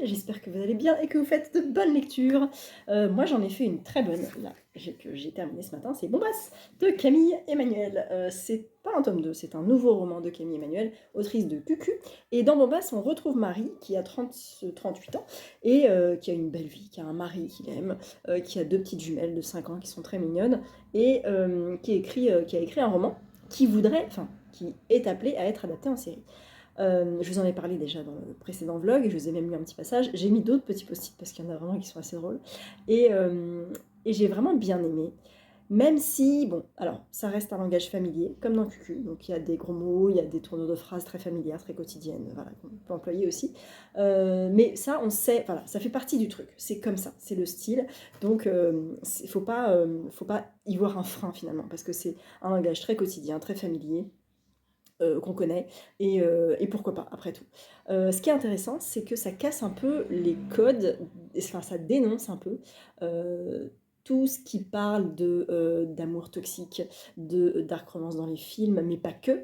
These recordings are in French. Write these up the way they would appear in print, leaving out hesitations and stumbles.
j'espère que vous allez bien et que vous faites de bonnes lectures. Moi j'en ai fait une très bonne, là, que j'ai terminé ce matin, c'est Bombasse de Camille Emmanuel. C'est pas un tome 2, c'est un nouveau roman de Camille Emmanuel, autrice de Cucu. Et dans Bombasse, on retrouve Marie, qui a 38 ans, et qui a une belle vie, qui a un mari qu'il aime, qui a 2 petites jumelles de 5 ans qui sont très mignonnes, et qui a écrit un roman qui est appelé à être adapté en série. Je vous en ai parlé déjà dans le précédent vlog, et je vous ai même mis un petit passage. J'ai mis d'autres petits post-it parce qu'il y en a vraiment qui sont assez drôles. Et j'ai vraiment bien aimé. Même si, bon, alors, ça reste un langage familier, comme dans Cucu. Donc il y a des gros mots, il y a des tournures de phrases très familières, très quotidiennes, voilà, qu'on peut employer aussi. Mais ça, on sait, voilà, ça fait partie du truc. C'est comme ça, c'est le style. Donc faut pas y voir un frein finalement, parce que c'est un langage très quotidien, très familier. Qu'on connaît, et pourquoi pas, après tout. Ce qui est intéressant, c'est que ça casse un peu les codes, enfin ça dénonce un peu tout ce qui parle d'amour toxique, de dark romance dans les films, mais pas que,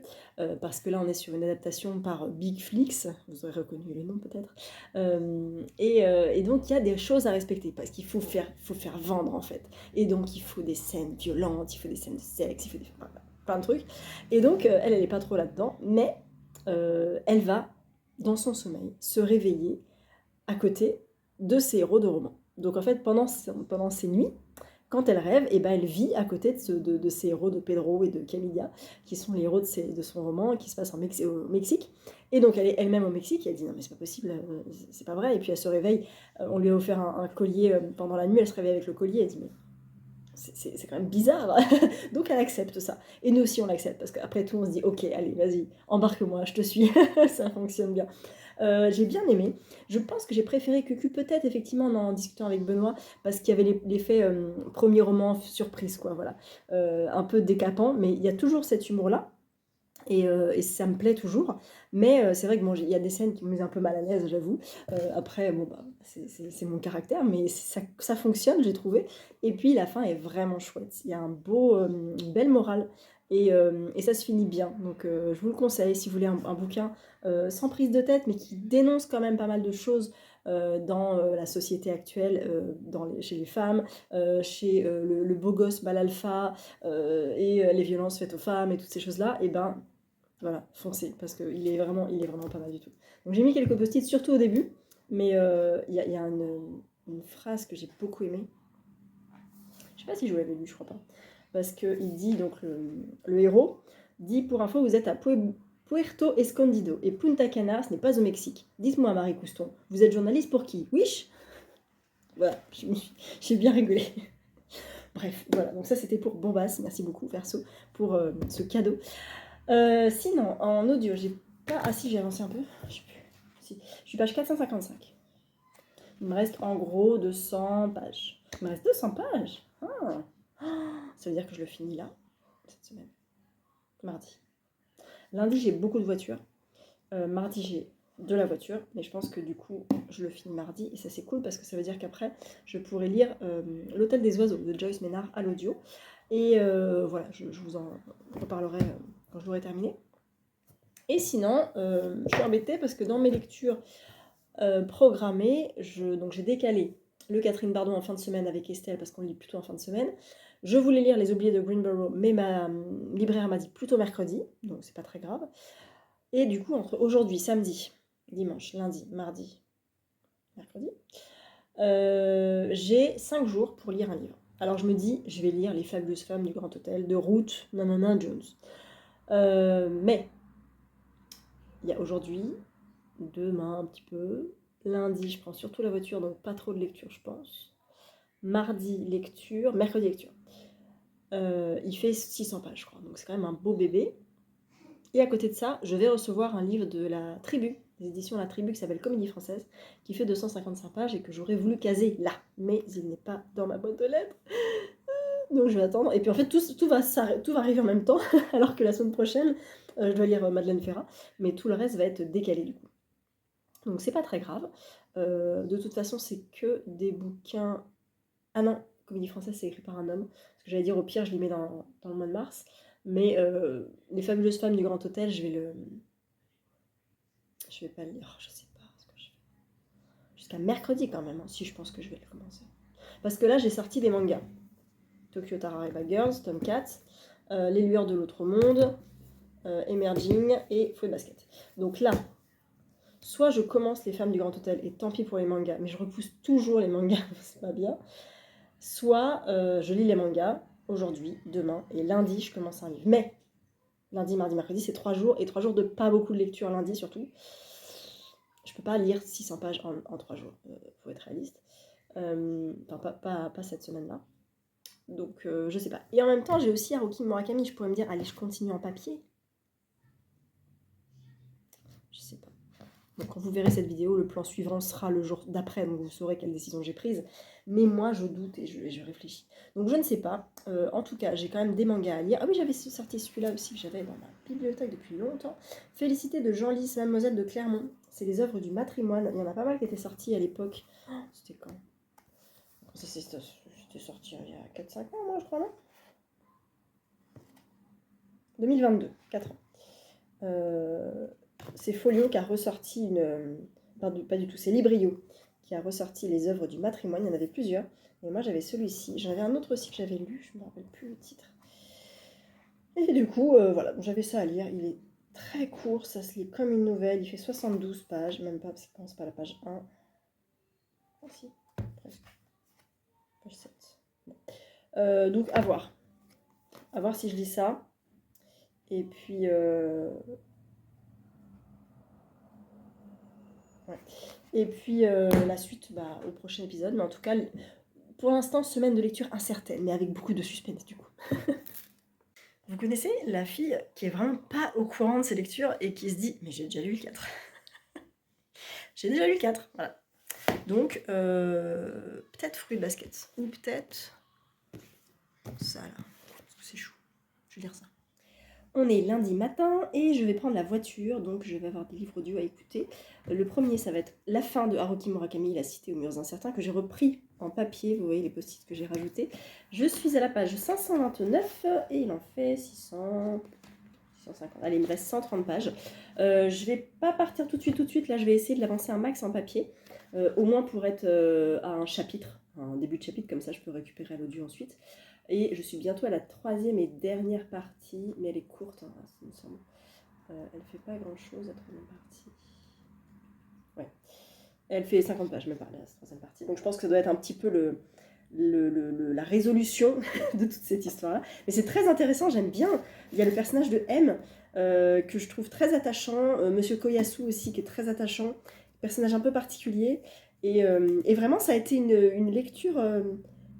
parce que là on est sur une adaptation par Big Flix, vous aurez reconnu le nom peut-être, et donc il y a des choses à respecter, parce qu'il faut faire vendre en fait, et donc il faut des scènes violentes, il faut des scènes de sexe, il faut plein de trucs. Et donc, elle n'est pas trop là-dedans, mais elle va, dans son sommeil, se réveiller à côté de ses héros de roman. Donc en fait, pendant ses nuits, quand elle rêve, et ben elle vit à côté de ses héros de Pedro et de Camilla, qui sont les héros de son roman, qui se passe au Mexique. Et donc elle est elle-même au Mexique, et elle dit non mais c'est pas possible, c'est pas vrai. Et puis elle se réveille, on lui a offert un collier pendant la nuit, elle se réveille avec le collier, elle dit mais c'est quand même bizarre. Donc elle accepte ça. Et nous aussi on l'accepte, parce qu'après tout on se dit ok, allez, vas-y, embarque-moi, je te suis, ça fonctionne bien. J'ai bien aimé. Je pense que j'ai préféré Cucu, peut-être effectivement en discutant avec Benoît, parce qu'il y avait l'effet premier roman surprise, quoi, voilà. Un peu décapant, mais il y a toujours cet humour-là. Et ça me plaît toujours, mais c'est vrai que bon, il y a des scènes qui me mettent un peu mal à l'aise, j'avoue. Après, bon, bah, c'est mon caractère, mais ça fonctionne, j'ai trouvé. Et puis la fin est vraiment chouette. Il y a une belle morale, et ça se finit bien. Donc je vous le conseille si vous voulez un bouquin sans prise de tête, mais qui dénonce quand même pas mal de choses dans la société actuelle, chez les femmes, chez le beau gosse mal alpha, et les violences faites aux femmes et toutes ces choses-là. Et ben voilà, foncez, parce qu'il est vraiment pas mal du tout. Donc j'ai mis quelques post-it, surtout au début, mais y a une phrase que j'ai beaucoup aimée. Je sais pas si je vous l'avais lu, je crois pas. Parce qu'il dit, donc le héros, dit pour info, vous êtes à Puerto Escondido, et Punta Cana, ce n'est pas au Mexique. Dites-moi, Marie Couston, vous êtes journaliste pour qui? Wish? Voilà, j'ai bien rigolé. Bref, voilà, donc ça c'était pour Bombas, merci beaucoup, Verso, pour ce cadeau. Sinon, en audio, j'ai pas... Ah si, j'ai avancé un peu. Je sais plus. Si. Je suis page 455. Il me reste en gros 200 pages. Il me reste 200 pages. Ah. Ça veut dire que je le finis là, cette semaine. Mardi. Lundi, j'ai beaucoup de voitures. Mardi, j'ai de la voiture. Mais je pense que du coup, je le finis mardi. Et ça, c'est cool parce que ça veut dire qu'après, je pourrai lire L'Hôtel des Oiseaux de Joyce Maynard à l'audio. Et voilà, je vous en reparlerai quand je l'aurai terminé. Et sinon, je suis embêtée parce que dans mes lectures programmées, donc j'ai décalé le Catherine Bardon en fin de semaine avec Estelle, parce qu'on lit plutôt en fin de semaine. Je voulais lire Les Oubliés de Greenborough, mais ma libraire m'a dit plutôt mercredi, donc c'est pas très grave. Et du coup, entre aujourd'hui, samedi, dimanche, lundi, mardi, mercredi, j'ai 5 jours pour lire un livre. Alors je me dis, je vais lire Les Fabuleuses Femmes du Grand Hôtel de Ruth Nanana Jones. Mais il y a aujourd'hui, demain un petit peu, lundi je prends surtout la voiture, donc pas trop de lecture je pense. Mardi lecture, mercredi lecture. Il fait 600 pages je crois, donc c'est quand même un beau bébé. Et à côté de ça, je vais recevoir un livre de la Tribu, des éditions La Tribu, qui s'appelle Comédie Française, qui fait 255 pages et que j'aurais voulu caser là, mais il n'est pas dans ma boîte aux lettres. Donc je vais attendre. Et puis en fait, tout va arriver en même temps, alors que la semaine prochaine, je dois lire Madeleine Ferrat, mais tout le reste va être décalé du coup. Donc c'est pas très grave. De toute façon, c'est que des bouquins... Ah non, Comédie Française, c'est écrit par un homme. Parce que j'allais dire, au pire, je les mets dans le mois de mars. Mais Les Fabuleuses Femmes du Grand Hôtel, je vais pas le lire. Je sais pas ce que je fais. jusqu'à mercredi quand même, hein, si je pense que je vais le commencer. Parce que là, j'ai sorti des mangas. Tokyo Tarareba Girls, tome 4, Les Lueurs de l'Autre Monde, Emerging et Fruit Basket. Donc là, soit je commence Les Femmes du Grand Hôtel, et tant pis pour les mangas, mais je repousse toujours les mangas, c'est pas bien. Soit je lis les mangas, aujourd'hui, demain, et lundi, je commence un livre. Mais lundi, mardi, mercredi, c'est 3 jours, et 3 jours de pas beaucoup de lecture lundi surtout. Je peux pas lire 600 pages en 3 jours, faut être réaliste. Enfin, pas cette semaine-là. Donc, je sais pas. Et en même temps, j'ai aussi Haruki Murakami, je pourrais me dire, allez, je continue en papier. Je sais pas. Donc, quand vous verrez cette vidéo, le plan suivant sera le jour d'après, donc vous saurez quelle décision j'ai prise. Mais moi, je doute et je réfléchis. Donc, je ne sais pas. En tout cas, j'ai quand même des mangas à lire. Ah oui, j'avais sorti celui-là aussi que j'avais dans ma bibliothèque depuis longtemps. Félicité de Jean-Lys, Mademoiselle de Clermont. C'est les œuvres du matrimoine. Il y en a pas mal qui étaient sortis à l'époque. Oh, c'était quand? C'était sorti il y a 4-5 ans, moi, je crois, non? 2022, 4 ans. C'est Folio qui a ressorti Pardon, pas du tout, c'est Librio qui a ressorti les œuvres du matrimoine. Il y en avait plusieurs. Et moi, j'avais celui-ci. J'en avais un autre aussi que j'avais lu. Je ne me rappelle plus le titre. Et du coup, voilà. Donc, j'avais ça à lire. Il est très court. Ça se lit comme une nouvelle. Il fait 72 pages. Même pas, parce qu'il commence pas à la page 1. Ah si, presque. Page 7. Bon. Donc, à voir. À voir si je lis ça. Et puis... Ouais. Et puis la suite au prochain épisode. Mais en tout cas, pour l'instant, semaine de lecture incertaine, mais avec beaucoup de suspense du coup. Vous connaissez la fille qui est vraiment pas au courant de ses lectures et qui se dit « mais j'ai déjà lu le 4 ». J'ai déjà lu le 4, voilà. Donc, peut-être Fruit Basket. Ou peut-être ça là. Parce que c'est chou. Je vais lire ça. On est lundi matin et je vais prendre la voiture, donc je vais avoir des livres audio à écouter. Le premier, ça va être La fin de Haruki Murakami, La cité aux murs incertains, que j'ai repris en papier, vous voyez les post-it que j'ai rajoutés. Je suis à la page 529 et il en fait 600... 650. Allez, il me reste 130 pages. Je vais pas partir tout de suite, là je vais essayer de l'avancer un max en papier, au moins pour être à un chapitre, un début de chapitre, comme ça je peux récupérer l'audio ensuite. Et je suis bientôt à la 3e et dernière partie, mais elle est courte, hein, il me semble. Elle fait pas grand chose, la 3e partie. Ouais. Elle fait 50 pages, me parler, la 3e partie. Donc je pense que ça doit être un petit peu la résolution de toute cette histoire-là. Mais c'est très intéressant, j'aime bien. Il y a le personnage de M, que je trouve très attachant. Monsieur Koyasu aussi, qui est très attachant. Personnage un peu particulier. Et vraiment, ça a été une lecture...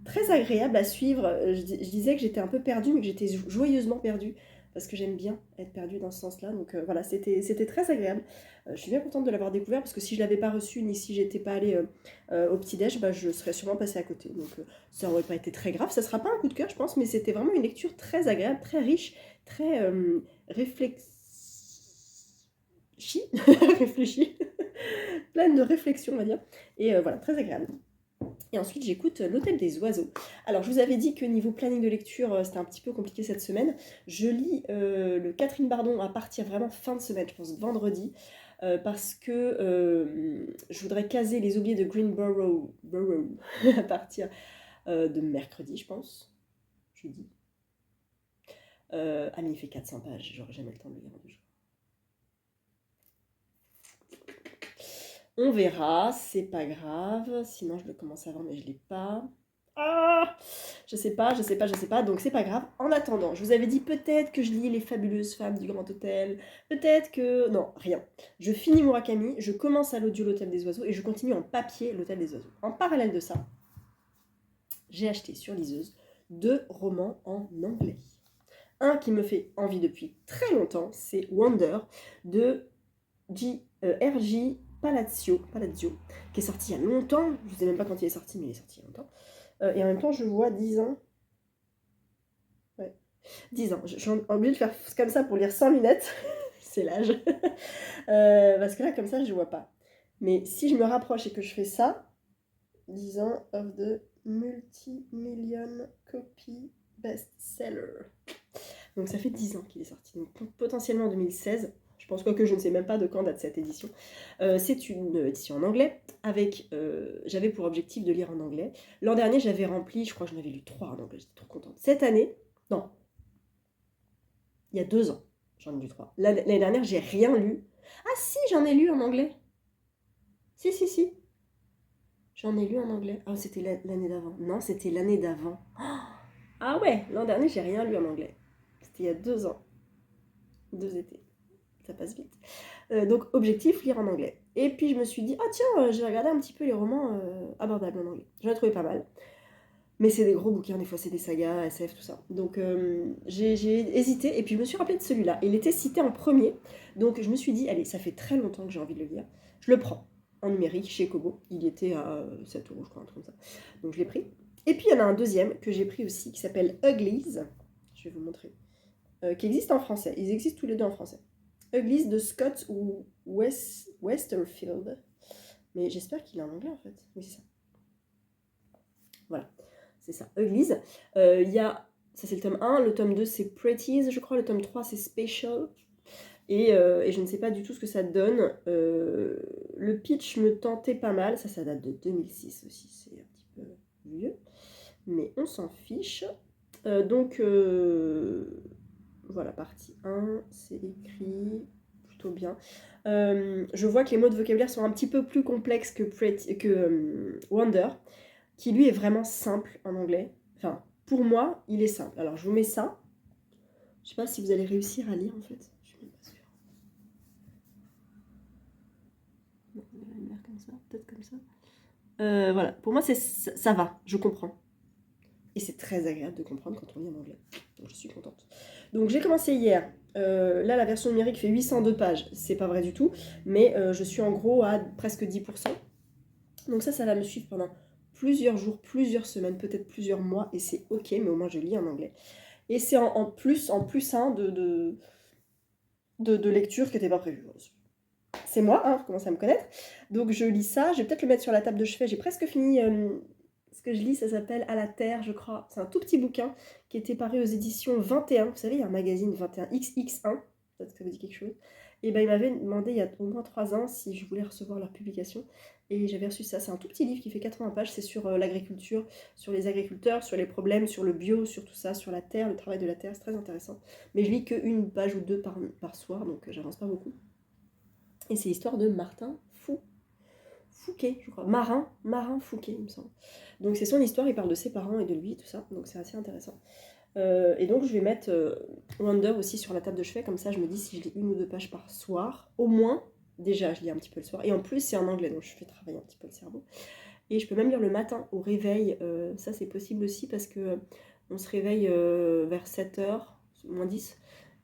très agréable à suivre. Je disais que j'étais un peu perdue, mais que j'étais joyeusement perdue, parce que j'aime bien être perdue dans ce sens-là. Donc voilà, c'était très agréable. Je suis bien contente de l'avoir découvert, parce que si je ne l'avais pas reçu, ni si j'étais pas allée au petit-déj, je serais sûrement passée à côté. Donc ça n'aurait pas été très grave. Ça ne sera pas un coup de cœur, je pense, mais c'était vraiment une lecture très agréable, très riche, très réfléchie, pleine de réflexion, on va dire. Et voilà, très agréable. Et ensuite, j'écoute L'Hôtel des Oiseaux. Alors, je vous avais dit que niveau planning de lecture, c'était un petit peu compliqué cette semaine. Je lis le Catherine Bardon à partir vraiment fin de semaine, je pense vendredi, parce que je voudrais caser Les Oubliés de Greenborough à partir de mercredi, je pense. Jeudi. Ah, mais il fait 400 pages, j'aurais jamais le temps de le lire en 2 jours. On verra, c'est pas grave. Sinon, je le commence avant, mais je l'ai pas. Ah, je sais pas, donc c'est pas grave. En attendant, je vous avais dit peut-être que je lis Les Fabuleuses Femmes du Grand Hôtel, peut-être que... Non, rien. Je finis Murakami, je commence à l'audio L'Hôtel des Oiseaux et je continue en papier L'Hôtel des Oiseaux. En parallèle de ça, j'ai acheté sur liseuse 2 romans en anglais. Un qui me fait envie depuis très longtemps, c'est Wonder de R.J. Palazzo, qui est sorti il y a longtemps. Je ne sais même pas quand il est sorti, mais il est sorti il y a longtemps. Et en même temps, je vois 10 ans. Ouais, 10 ans. Je suis obligée de faire comme ça pour lire sans lunettes. C'est l'âge. Parce que là, comme ça, je ne vois pas. Mais si je me rapproche et que je fais ça, 10 ans of the multi-million copy bestseller. Donc ça fait 10 ans qu'il est sorti. Donc potentiellement en 2016. Je pense que je ne sais même pas de quand date cette édition. C'est une édition en anglais, avec, j'avais pour objectif de lire en anglais. L'an dernier, j'avais rempli, je crois que j'en avais lu 3 en anglais, j'étais trop contente. Cette année, non, il y a 2 ans, j'en ai lu 3. L'année dernière, j'ai rien lu. Ah si, j'en ai lu en anglais. Si. J'en ai lu en anglais. Ah, c'était l'année d'avant. Non, c'était l'année d'avant. Ah ouais, l'an dernier, j'ai rien lu en anglais. C'était il y a 2 ans. 2 étés. Ça passe vite. Donc, objectif, lire en anglais. Et puis, je me suis dit, ah tiens, j'ai regardé un petit peu les romans abordables en anglais. J'en ai trouvé pas mal. Mais c'est des gros bouquins, des fois c'est des sagas, SF, tout ça. Donc j'ai hésité, et puis je me suis rappelé de celui-là. Il était cité en premier, donc je me suis dit, allez, ça fait très longtemps que j'ai envie de le lire. Je le prends en numérique chez Kobo. Il était à 7 €, je crois, un truc comme ça. Donc je l'ai pris. Et puis il y en a un deuxième que j'ai pris aussi, qui s'appelle Uglies. Je vais vous montrer. Qui existe en français. Ils existent tous les deux en français. Uglies de Scott ou Westerfield. Mais j'espère qu'il est en anglais en fait. Oui, c'est ça. Voilà. C'est ça, Uglies. Il y a, ça c'est le tome 1, le tome 2 c'est Pretties, je crois, le tome 3 c'est Special. Et je ne sais pas du tout ce que ça donne. Le pitch me tentait pas mal, ça date de 2006 aussi, c'est un petit peu vieux. Mais on s'en fiche. Donc, voilà, partie 1, c'est écrit plutôt bien. Je vois que les mots de vocabulaire sont un petit peu plus complexes que Wonder, qui lui est vraiment simple en anglais. Enfin, pour moi, il est simple. Alors, je vous mets ça. Je sais pas si vous allez réussir à lire, en fait. Je suis même pas sûre. Non, on va le lire comme ça, peut-être comme ça. Voilà, pour moi, ça va, je comprends. Et c'est très agréable de comprendre quand on lit en anglais. Donc, je suis contente. Donc, j'ai commencé hier. Là, la version numérique fait 802 pages. C'est pas vrai du tout. Mais je suis en gros à presque 10%. Donc ça va me suivre pendant plusieurs jours, plusieurs semaines, peut-être plusieurs mois, et c'est ok, mais au moins je lis en anglais. Et c'est en plus de lecture qui n'était pas prévue. C'est moi, hein, vous commencez à me connaître. Donc je lis ça, je vais peut-être le mettre sur la table de chevet. J'ai presque fini ce que je lis, ça s'appelle À la Terre, je crois. C'est un tout petit bouquin qui était paru aux éditions 21. Vous savez, il y a un magazine 21XX1, peut-être que ça vous dit quelque chose. Et ben, il m'avait demandé il y a au moins 3 ans si je voulais recevoir leur publication. Et j'avais reçu ça. C'est un tout petit livre qui fait 80 pages. C'est sur l'agriculture, sur les agriculteurs, sur les problèmes, sur le bio, sur tout ça, sur la terre, le travail de la terre. C'est très intéressant. Mais je lis qu'une page ou deux par soir, donc j'avance pas beaucoup. Et c'est l'histoire de Martin Fouquet, je crois. Marin Fouquet, il me semble. Donc c'est son histoire, il parle de ses parents et de lui et tout ça. Donc c'est assez intéressant. Et donc je vais mettre Wonder aussi sur la table de chevet, comme ça je me dis si je lis 1 ou 2 pages par soir, au moins, déjà je lis un petit peu le soir, et en plus c'est en anglais, donc je fais travailler un petit peu le cerveau. Et je peux même lire le matin au réveil, ça c'est possible aussi parce que on se réveille vers 7h, moins 10,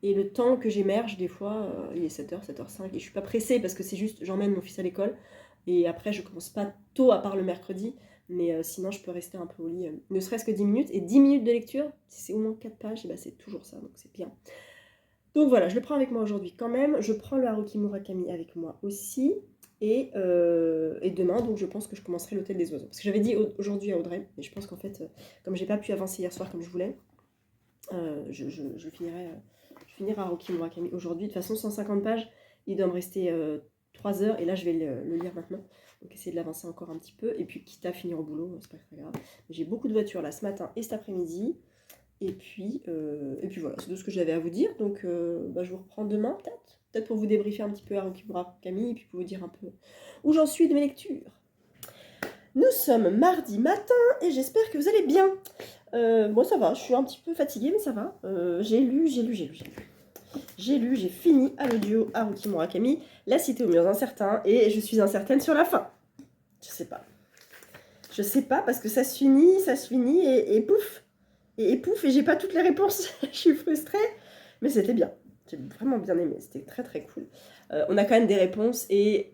et le temps que j'émerge, des fois, il est 7h, 7h05, et je suis pas pressée parce que c'est juste, j'emmène mon fils à l'école, et après je commence pas tôt à part le mercredi, mais sinon je peux rester un peu au lit, ne serait-ce que 10 minutes, et 10 minutes de lecture, si c'est au moins 4 pages, et ben c'est toujours ça, donc c'est bien. Donc voilà, je le prends avec moi aujourd'hui quand même, je prends le Haruki Murakami avec moi aussi, et demain, donc je pense que je commencerai l'Hôtel des Oiseaux. Parce que j'avais dit aujourd'hui à Audrey, mais je pense qu'en fait, comme j'ai pas pu avancer hier soir comme je voulais, je finirai Haruki Murakami aujourd'hui. De toute façon, 150 pages, il doit me rester 3 heures, et là je vais le lire maintenant. Donc essayer de l'avancer encore un petit peu, et puis quitte à finir au boulot, c'est pas très grave. J'ai beaucoup de voitures là ce matin et cet après-midi, et puis voilà, c'est tout ce que j'avais à vous dire. Donc je vous reprends demain peut-être pour vous débriefer un petit peu Haruki Murakami, et puis pour vous dire un peu où j'en suis de mes lectures. Nous sommes mardi matin, et j'espère que vous allez bien. Bon, ça va, je suis un petit peu fatiguée, mais ça va. J'ai fini à l'audio Haruki Murakami, La Cité aux murs incertains, et je suis incertaine sur la fin. Je sais pas, parce que ça se finit, et pouf. Et pouf, et j'ai pas toutes les réponses. Je suis frustrée, mais c'était bien. J'ai vraiment bien aimé, c'était très très cool. On a quand même des réponses, et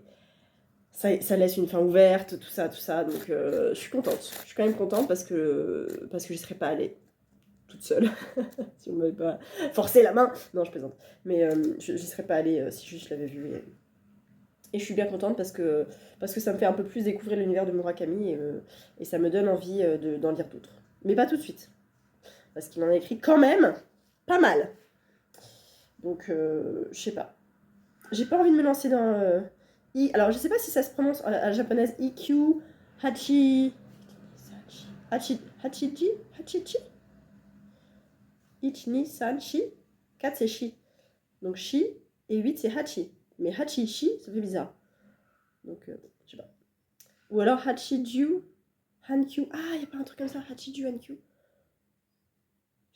ça laisse une fin ouverte, tout ça. Donc je suis contente. Je suis quand même contente parce que je serais pas allée toute seule. Si on m'avait pas forcé la main. Non, je plaisante. Mais je serais pas allée si juste je l'avais vu. Et je suis bien contente parce que ça me fait un peu plus découvrir l'univers de Murakami, et ça me donne envie d'en lire d'autres. Mais pas tout de suite. Parce qu'il en a écrit quand même pas mal. Donc, je sais pas. j'ai pas envie de me lancer dans... Alors, je sais pas si ça se prononce à la japonaise. Ikkyu, Hachi... Hachiji? Hachichi? Ich, ni, san, shi. 4 c'est shi. Donc shi, et 8 c'est hachi. Mais hachi, shi, ça fait bizarre. Donc, je sais pas. Ou alors hachiju, hankyu. Ah, il n'y a pas un truc comme ça, hachiju, hankyu.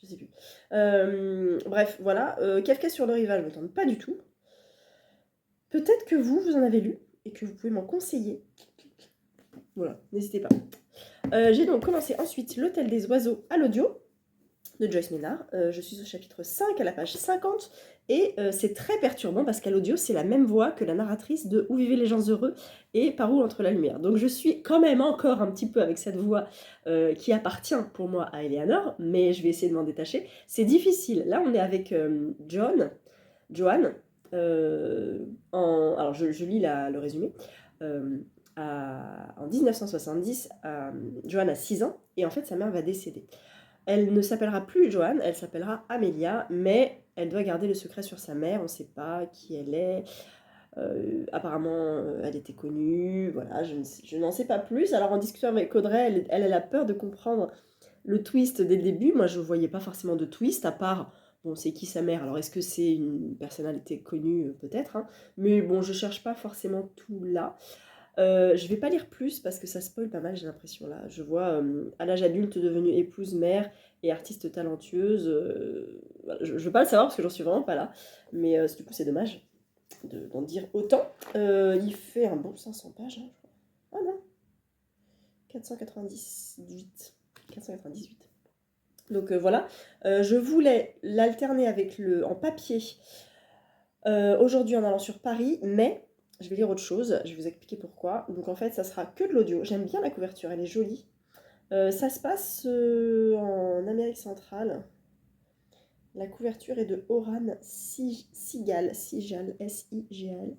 Je sais plus. Bref, voilà. Kafka sur le rivage, je ne me tente pas du tout. Peut-être que vous en avez lu et que vous pouvez m'en conseiller. Voilà, n'hésitez pas. J'ai donc commencé ensuite L'Hôtel des Oiseaux à l'audio de Joyce Maynard. Je suis au chapitre 5 à la page 50 et c'est très perturbant parce qu'à l'audio c'est la même voix que la narratrice de Où vivaient les gens heureux et Par où entre la lumière. Donc je suis quand même encore un petit peu avec cette voix qui appartient pour moi à Eleanor, mais je vais essayer de m'en détacher. C'est difficile. Là on est avec Joanne. Alors je lis le résumé. En 1970, Joanne a 6 ans et en fait sa mère va décéder. Elle ne s'appellera plus Joanne, elle s'appellera Amelia, mais elle doit garder le secret sur sa mère, on ne sait pas qui elle est. Apparemment, elle était connue, voilà, je n'en sais pas plus. Alors en discutant avec Audrey, elle a peur de comprendre le twist dès le début. Moi, je ne voyais pas forcément de twist, à part, bon, c'est qui sa mère? Alors est-ce que c'est une personnalité connue? Peut-être, hein. Mais bon, je ne cherche pas forcément tout là. Je vais pas lire plus parce que ça spoil pas mal, j'ai l'impression là. Je vois à l'âge adulte devenue épouse, mère et artiste talentueuse. Voilà, je veux pas le savoir parce que j'en suis vraiment pas là. Mais du coup, c'est dommage d'en dire autant. Il fait un bon 500 pages, hein, je crois. Ah non, 498. 498. Donc voilà, je voulais l'alterner avec en papier aujourd'hui en allant sur Paris, mais je vais lire autre chose, je vais vous expliquer pourquoi. Donc en fait, ça sera que de l'audio. J'aime bien la couverture, elle est jolie. Ça se passe en Amérique centrale. La couverture est de Oran Sigal, S-I-G-A-L.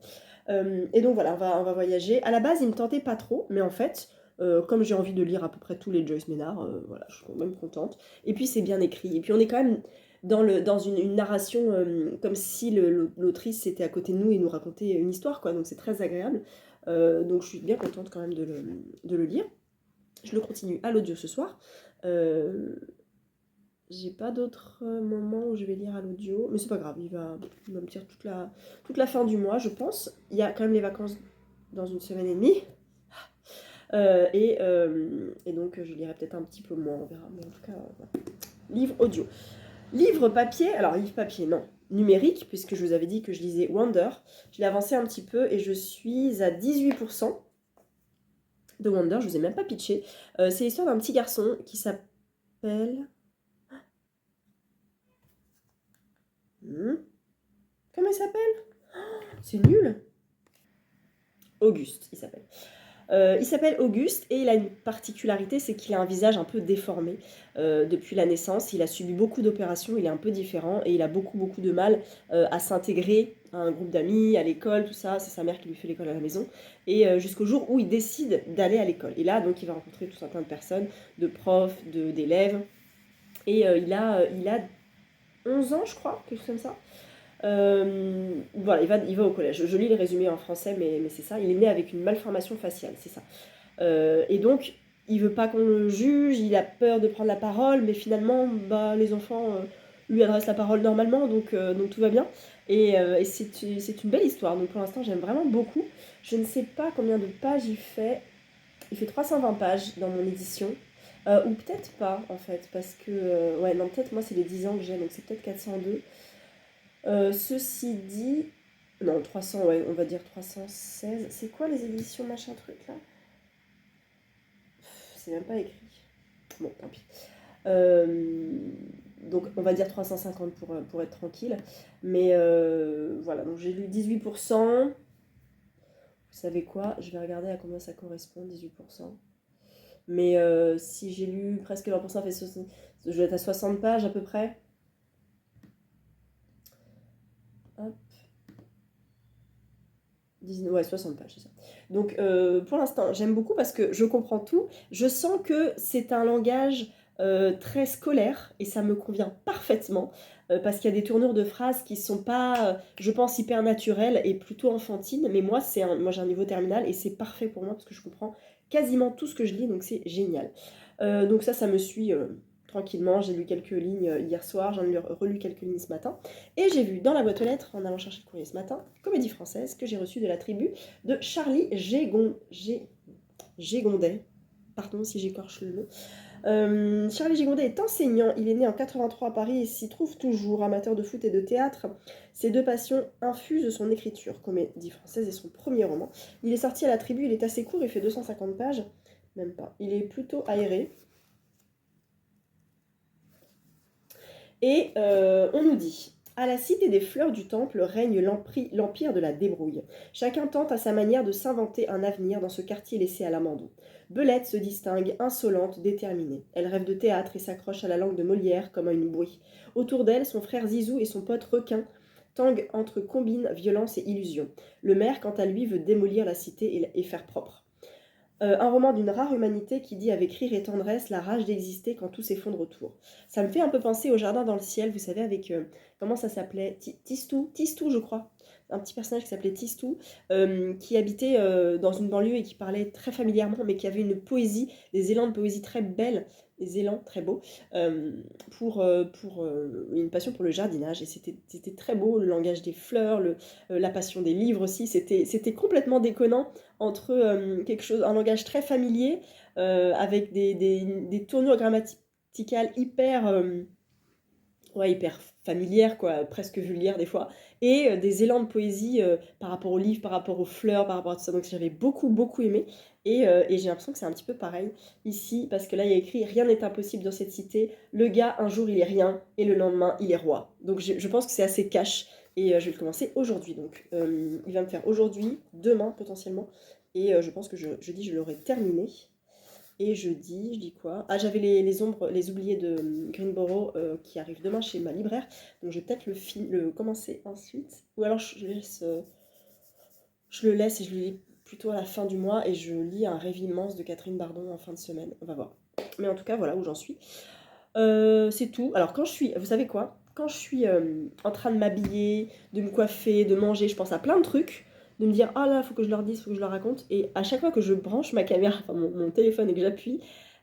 Et donc voilà, on va voyager. À la base, il ne me tentait pas trop, mais en fait, comme j'ai envie de lire à peu près tous les Joyce Maynard, voilà, je suis quand même contente. Et puis c'est bien écrit. Et puis on est quand même dans une narration comme si l'autrice était à côté de nous et nous racontait une histoire, quoi. Donc c'est très agréable. Donc je suis bien contente quand même de le lire. Je le continue à l'audio ce soir. J'ai pas d'autres moments où je vais lire à l'audio, mais c'est pas grave, il va me dire toute la fin du mois, je pense. Il y a quand même les vacances dans une semaine et demie. Et donc je lirai peut-être un petit peu moins, on verra. Mais en tout cas, voilà. Livre audio. Livre papier, alors livre papier, non. Numérique, puisque je vous avais dit que je lisais Wonder. Je l'ai avancé un petit peu et je suis à 18% de Wonder, je vous ai même pas pitché. C'est l'histoire d'un petit garçon qui s'appelle... Comment il s'appelle? C'est nul. Auguste, il s'appelle. Il s'appelle Auguste et il a une particularité, c'est qu'il a un visage un peu déformé depuis la naissance. Il a subi beaucoup d'opérations, il est un peu différent et il a beaucoup de mal à s'intégrer à un groupe d'amis, à l'école, tout ça. C'est sa mère qui lui fait l'école à la maison. Et jusqu'au jour où il décide d'aller à l'école. Et là, donc, il va rencontrer tout un tas de personnes, de profs, d'élèves. Et il a 11 ans, je crois, quelque chose comme ça. Voilà, il va au collège. Je lis les résumés en français, mais c'est ça. Il est né avec une malformation faciale, c'est ça. Et donc, il veut pas qu'on le juge, il a peur de prendre la parole, mais finalement, bah, les enfants lui adressent la parole normalement, donc tout va bien. Et c'est une belle histoire. Donc pour l'instant, j'aime vraiment beaucoup. Je ne sais pas combien de pages il fait. Il fait 320 pages dans mon édition. Ou peut-être pas, en fait, parce que... ouais, non, peut-être moi, c'est les 10 ans que j'ai, donc c'est peut-être 402. Ceci dit, non, 300, ouais, on va dire 316. C'est quoi les éditions machin truc là? C'est même pas écrit. Bon, tant pis. Donc on va dire 350 pour être tranquille. Mais voilà, donc j'ai lu 18%. Vous savez quoi? Je vais regarder à combien ça correspond, 18%. Mais si j'ai lu presque 20%, je vais être à 60 pages à peu près. Hop. Ouais, 60 pages, c'est ça. Donc, pour l'instant, j'aime beaucoup parce que je comprends tout. Je sens que c'est un langage très scolaire, et ça me convient parfaitement, parce qu'il y a des tournures de phrases qui sont pas, je pense, hyper naturelles et plutôt enfantines, mais moi, moi j'ai un niveau terminal et c'est parfait pour moi parce que je comprends quasiment tout ce que je lis, donc c'est génial. Donc ça me suit tranquillement. J'ai lu quelques lignes hier soir, j'en ai relu quelques lignes ce matin, et j'ai vu dans la boîte aux lettres, en allant chercher le courrier ce matin, Comédie Française, que j'ai reçue de la tribu de Charlie Gégondet. Pardon si j'écorche le nom. Charlie Gégondet est enseignant, il est né en 83 à Paris et s'y trouve toujours. Amateur de foot et de théâtre, ses deux passions infusent son écriture. Comédie Française est son premier roman. Il est sorti à la tribu, il est assez court, il fait 250 pages, même pas. Il est plutôt aéré. Et on nous dit: à la cité des fleurs du temple règne l'empire de la débrouille. Chacun tente à sa manière de s'inventer un avenir dans ce quartier laissé à l'abandon. Belette se distingue, insolente, déterminée. Elle rêve de théâtre et s'accroche à la langue de Molière comme à une bouée. Autour d'elle, son frère Zizou et son pote Requin tanguent entre combine, violence et illusion. Le maire, quant à lui, veut démolir la cité et faire propre. Un roman d'une rare humanité qui dit avec rire et tendresse la rage d'exister quand tout s'effondre autour. Ça me fait un peu penser au Jardin dans le ciel, vous savez, avec, comment ça s'appelait, Tistou, je crois. Un petit personnage qui s'appelait Tistou, qui habitait dans une banlieue et qui parlait très familièrement, mais qui avait une poésie, des élans de poésie très belles, des élans très beaux, pour une passion pour le jardinage. Et c'était très beau, le langage des fleurs, la passion des livres aussi. C'était complètement déconnant entre un langage très familier, avec des tournures grammaticales hyper familières, quoi, presque vulgaires des fois, et des élans de poésie par rapport aux livres, par rapport aux fleurs, par rapport à tout ça. Donc j'avais beaucoup, beaucoup aimé. Et j'ai l'impression que c'est un petit peu pareil ici, parce que là, il y a écrit: rien n'est impossible dans cette cité. Le gars, un jour, il est rien, et le lendemain, il est roi. Donc je pense que c'est assez cash, et je vais le commencer aujourd'hui. Donc il va me faire aujourd'hui, demain potentiellement, et je pense que jeudi, je l'aurai terminé. Et je dis quoi? Ah, j'avais les ombres, les oubliés de Greenborough qui arrivent demain chez ma libraire. Donc je vais peut-être le commencer ensuite. Ou alors je le laisse et je le lis plutôt à la fin du mois. Et je lis Un rêve immense de Catherine Bardon en fin de semaine. On va voir. Mais en tout cas, voilà où j'en suis. C'est tout. Alors vous savez quoi? Quand je suis en train de m'habiller, de me coiffer, de manger, je pense à plein de trucs, de me dire: ah là, faut que je leur dise, faut que je leur raconte. Et à chaque fois que je branche ma caméra, enfin mon téléphone, et que j'appuie,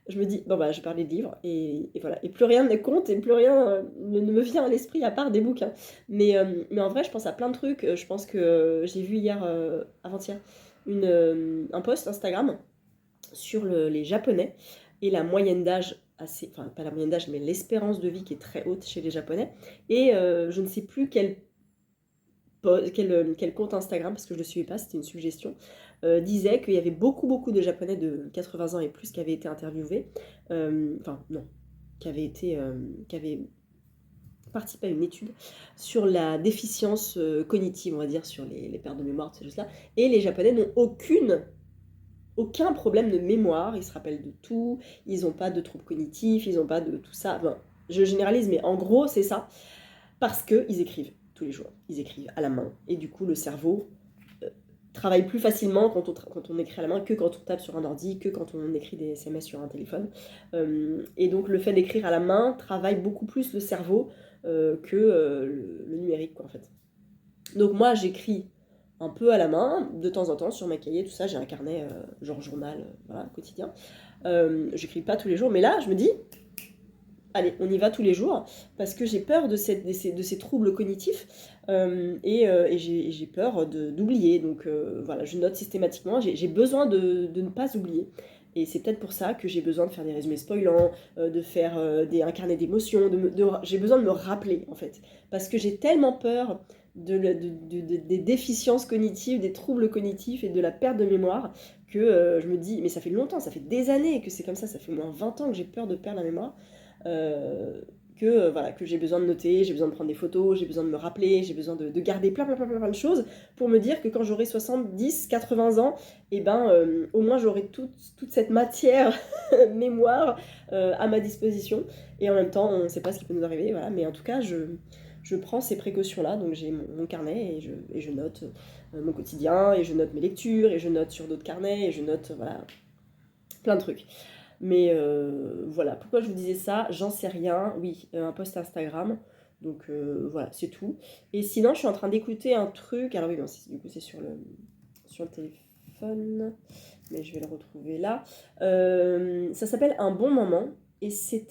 je me dis: bon bah je vais parler de livres, et voilà. Et plus rien ne compte, et plus rien ne me vient à l'esprit à part des bouquins. Mais en vrai, je pense à plein de trucs. Je pense que j'ai vu hier, avant-hier, un post Instagram sur les Japonais et la moyenne d'âge enfin pas la moyenne d'âge, mais l'espérance de vie qui est très haute chez les Japonais. Et je ne sais plus quel compte Instagram, parce que je ne le suivais pas, c'était une suggestion, disait qu'il y avait beaucoup, beaucoup de Japonais de 80 ans et plus qui avaient été interviewés, enfin non, qui avaient participé à une étude sur la déficience cognitive, on va dire, sur les pertes de mémoire, ces choses-là, et les Japonais n'ont aucun problème de mémoire, ils se rappellent de tout, ils n'ont pas de troubles cognitifs, ils n'ont pas de tout ça. Enfin, je généralise, mais en gros, c'est ça. Parce qu'ils écrivent tous les jours. Ils écrivent à la main. Et du coup, le cerveau travaille plus facilement quand on écrit à la main que quand on tape sur un ordi, que quand on écrit des SMS sur un téléphone. Et donc, le fait d'écrire à la main travaille beaucoup plus le cerveau que le numérique, quoi, en fait. Donc moi, j'écris un peu à la main, de temps en temps, sur ma cahier, tout ça. J'ai un carnet, genre journal, voilà, quotidien. J'écris pas tous les jours, mais là, je me dis: allez, on y va tous les jours, parce que j'ai peur de ces troubles cognitifs, et j'ai peur d'oublier. Donc voilà, je note systématiquement, j'ai besoin de ne pas oublier. Et c'est peut-être pour ça que j'ai besoin de faire des résumés spoilants, de faire un carnet d'émotions, j'ai besoin de me rappeler, en fait. Parce que j'ai tellement peur des déficiences cognitives, des troubles cognitifs et de la perte de mémoire, que je me dis, mais ça fait longtemps, ça fait des années que c'est comme ça fait au moins 20 ans que j'ai peur de perdre la mémoire. Voilà, que j'ai besoin de noter, j'ai besoin de prendre des photos, j'ai besoin de me rappeler, j'ai besoin de garder plein de choses pour me dire que quand j'aurai 70, 80 ans, et au moins j'aurai toute cette matière mémoire à ma disposition. Et en même temps, on ne sait pas ce qui peut nous arriver, voilà. Mais en tout cas, je prends ces précautions-là. Donc j'ai mon carnet, et je note mon quotidien, et je note mes lectures, et je note sur d'autres carnets, et je note, voilà, plein de trucs. Mais voilà, pourquoi je vous disais ça? J'en sais rien. Oui, un post Instagram. Donc voilà, c'est tout. Et sinon, je suis en train d'écouter un truc. Alors oui, non, du coup, c'est sur le téléphone. Mais je vais le retrouver là. Ça s'appelle Un bon moment. Et c'est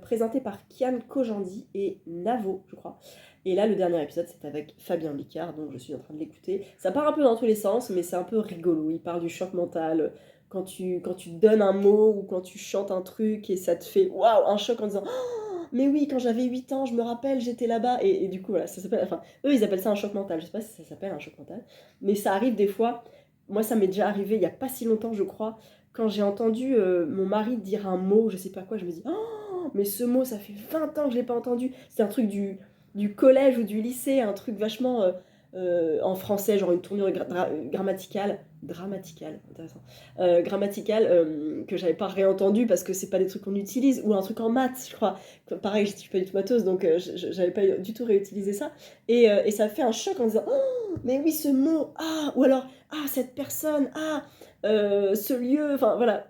présenté par Kian Kojandi et Navo, je crois. Et là, le dernier épisode, c'est avec Fabien Licard, donc je suis en train de l'écouter. Ça part un peu dans tous les sens, mais c'est un peu rigolo. Il parle du choc mental, quand tu donnes un mot ou quand tu chantes un truc et ça te fait waouh, un choc en disant oh, mais oui, quand j'avais 8 ans, je me rappelle, j'étais là-bas. Et du coup, voilà, ça s'appelle. Enfin, eux, ils appellent ça un choc mental. Je sais pas si ça s'appelle un choc mental, mais ça arrive des fois. Moi, ça m'est déjà arrivé il y a pas si longtemps, je crois, quand j'ai entendu mon mari dire un mot, je sais pas quoi, je me dis oh, mais ce mot, ça fait 20 ans que je l'ai pas entendu. C'est un truc du collège ou du lycée, un truc vachement en français, genre une tournure grammaticale, intéressant, grammaticale que j'avais pas réentendu parce que c'est pas des trucs qu'on utilise, ou un truc en maths, je crois. Pareil, je suis pas du tout mathos, donc j'avais pas du tout réutilisé ça. Et ça fait un choc en disant oh, mais oui, ce mot, ah, ou alors ah, cette personne, ah, ce lieu, enfin voilà.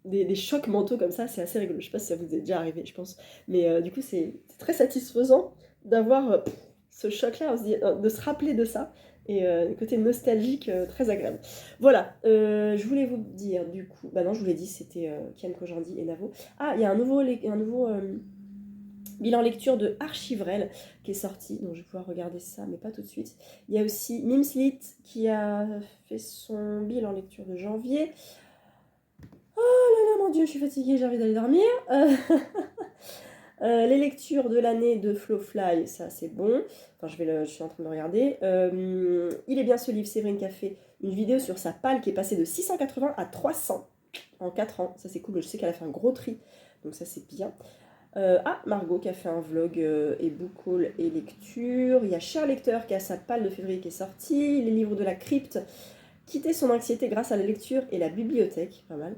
Des chocs mentaux comme ça, c'est assez rigolo. Je sais pas si ça vous est déjà arrivé, je pense. Mais du coup, c'est très satisfaisant d'avoir ce choc-là, de se rappeler de ça. Et le côté nostalgique, très agréable. Voilà, je voulais vous dire, du coup... Bah non, je vous l'ai dit, c'était Kian Kojandi et Navo. Ah, il y a un nouveau bilan lecture de Archivrel qui est sorti, donc je vais pouvoir regarder ça, mais pas tout de suite. Il y a aussi Mimslit qui a fait son bilan lecture de janvier. Oh mon Dieu, je suis fatiguée, j'ai envie d'aller dormir. Les lectures de l'année de Flowfly, ça c'est bon. Enfin, je suis en train de le regarder. Il est bien ce livre, Séverine qui a fait une vidéo sur sa palle qui est passée de 680 à 300 en 4 ans. Ça c'est cool, je sais qu'elle a fait un gros tri, donc ça c'est bien. Margot qui a fait un vlog et book haul et lecture. Il y a Cher Lecteur qui a sa palle de février qui est sortie. Les livres de la crypte. Quitter son anxiété grâce à la lecture et la bibliothèque, pas mal.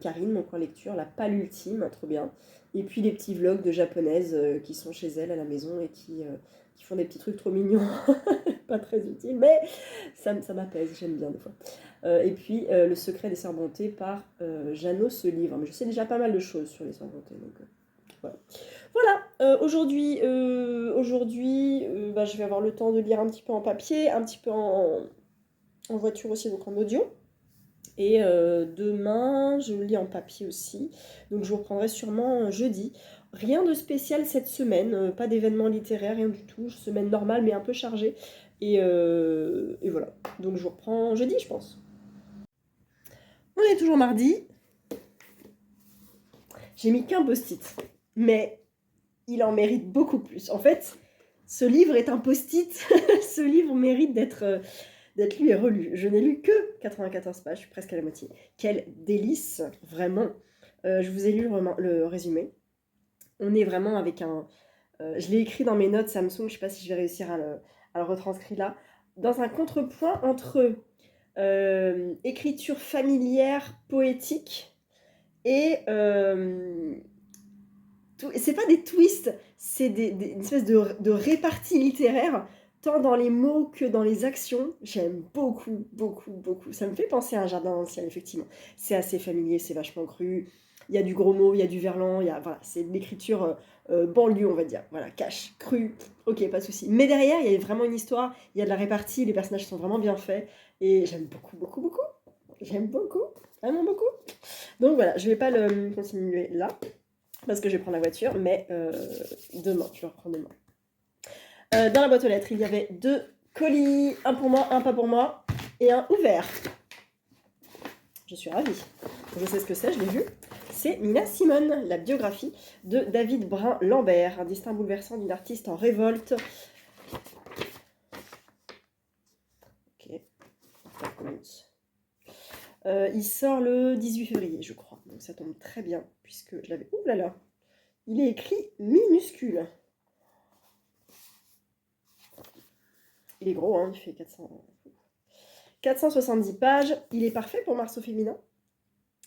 Karine, mon coin lecture, la palle ultime, trop bien. Et puis les petits vlogs de japonaises qui sont chez elle à la maison et qui font des petits trucs trop mignons, pas très utiles, mais ça m'apaise, j'aime bien des fois. Et puis Le secret des sœurs Brontë par Jeannot ce livre. Mais je sais déjà pas mal de choses sur les sœurs Brontë, donc voilà. Voilà, aujourd'hui, je vais avoir le temps de lire un petit peu en papier, un petit peu en voiture aussi, donc en audio. Et demain, je le lis en papier aussi. Donc je vous reprendrai sûrement jeudi. Rien de spécial cette semaine, pas d'événement littéraire, rien du tout. Semaine normale mais un peu chargée. Et voilà. Donc je vous reprends jeudi, je pense. On est toujours mardi. J'ai mis qu'un post-it. Mais il en mérite beaucoup plus. En fait, ce livre est un post-it. Ce livre mérite d'être lu et relu. Je n'ai lu que 94 pages, je suis presque à la moitié. Quel délice, vraiment. Je vous ai lu le résumé. On est vraiment avec un... je l'ai écrit dans mes notes Samsung, je ne sais pas si je vais réussir à le retranscrire là. Dans un contrepoint entre écriture familière, poétique, et... c'est pas des twists, c'est une espèce de répartie littéraire tant dans les mots que dans les actions. J'aime beaucoup, beaucoup, beaucoup. Ça me fait penser à Un jardin dans le ciel, effectivement. C'est assez familier, c'est vachement cru. Il y a du gros mot, il y a du verlan, voilà, c'est de l'écriture banlieue, on va dire. Voilà, cash, cru, ok, pas de souci. Mais derrière, il y a vraiment une histoire, il y a de la répartie, les personnages sont vraiment bien faits. Et j'aime beaucoup, beaucoup, beaucoup. J'aime beaucoup, vraiment beaucoup. Donc voilà, je vais pas le continuer là parce que je vais prendre la voiture, mais demain, je vais reprendre demain. Dans la boîte aux lettres, il y avait 2 colis, un pour moi, un pas pour moi, et un ouvert. Je suis ravie. Je sais ce que c'est, je l'ai vu. C'est Nina Simone, la biographie de David Brun-Lambert, un destin bouleversant d'une artiste en révolte. Ok, ça commence. Il sort le 18 février, je crois. Donc ça tombe très bien, puisque je l'avais... Ouh là là, il est écrit minuscule. Il est gros, hein, il fait 470 pages. Il est parfait pour Mars au féminin.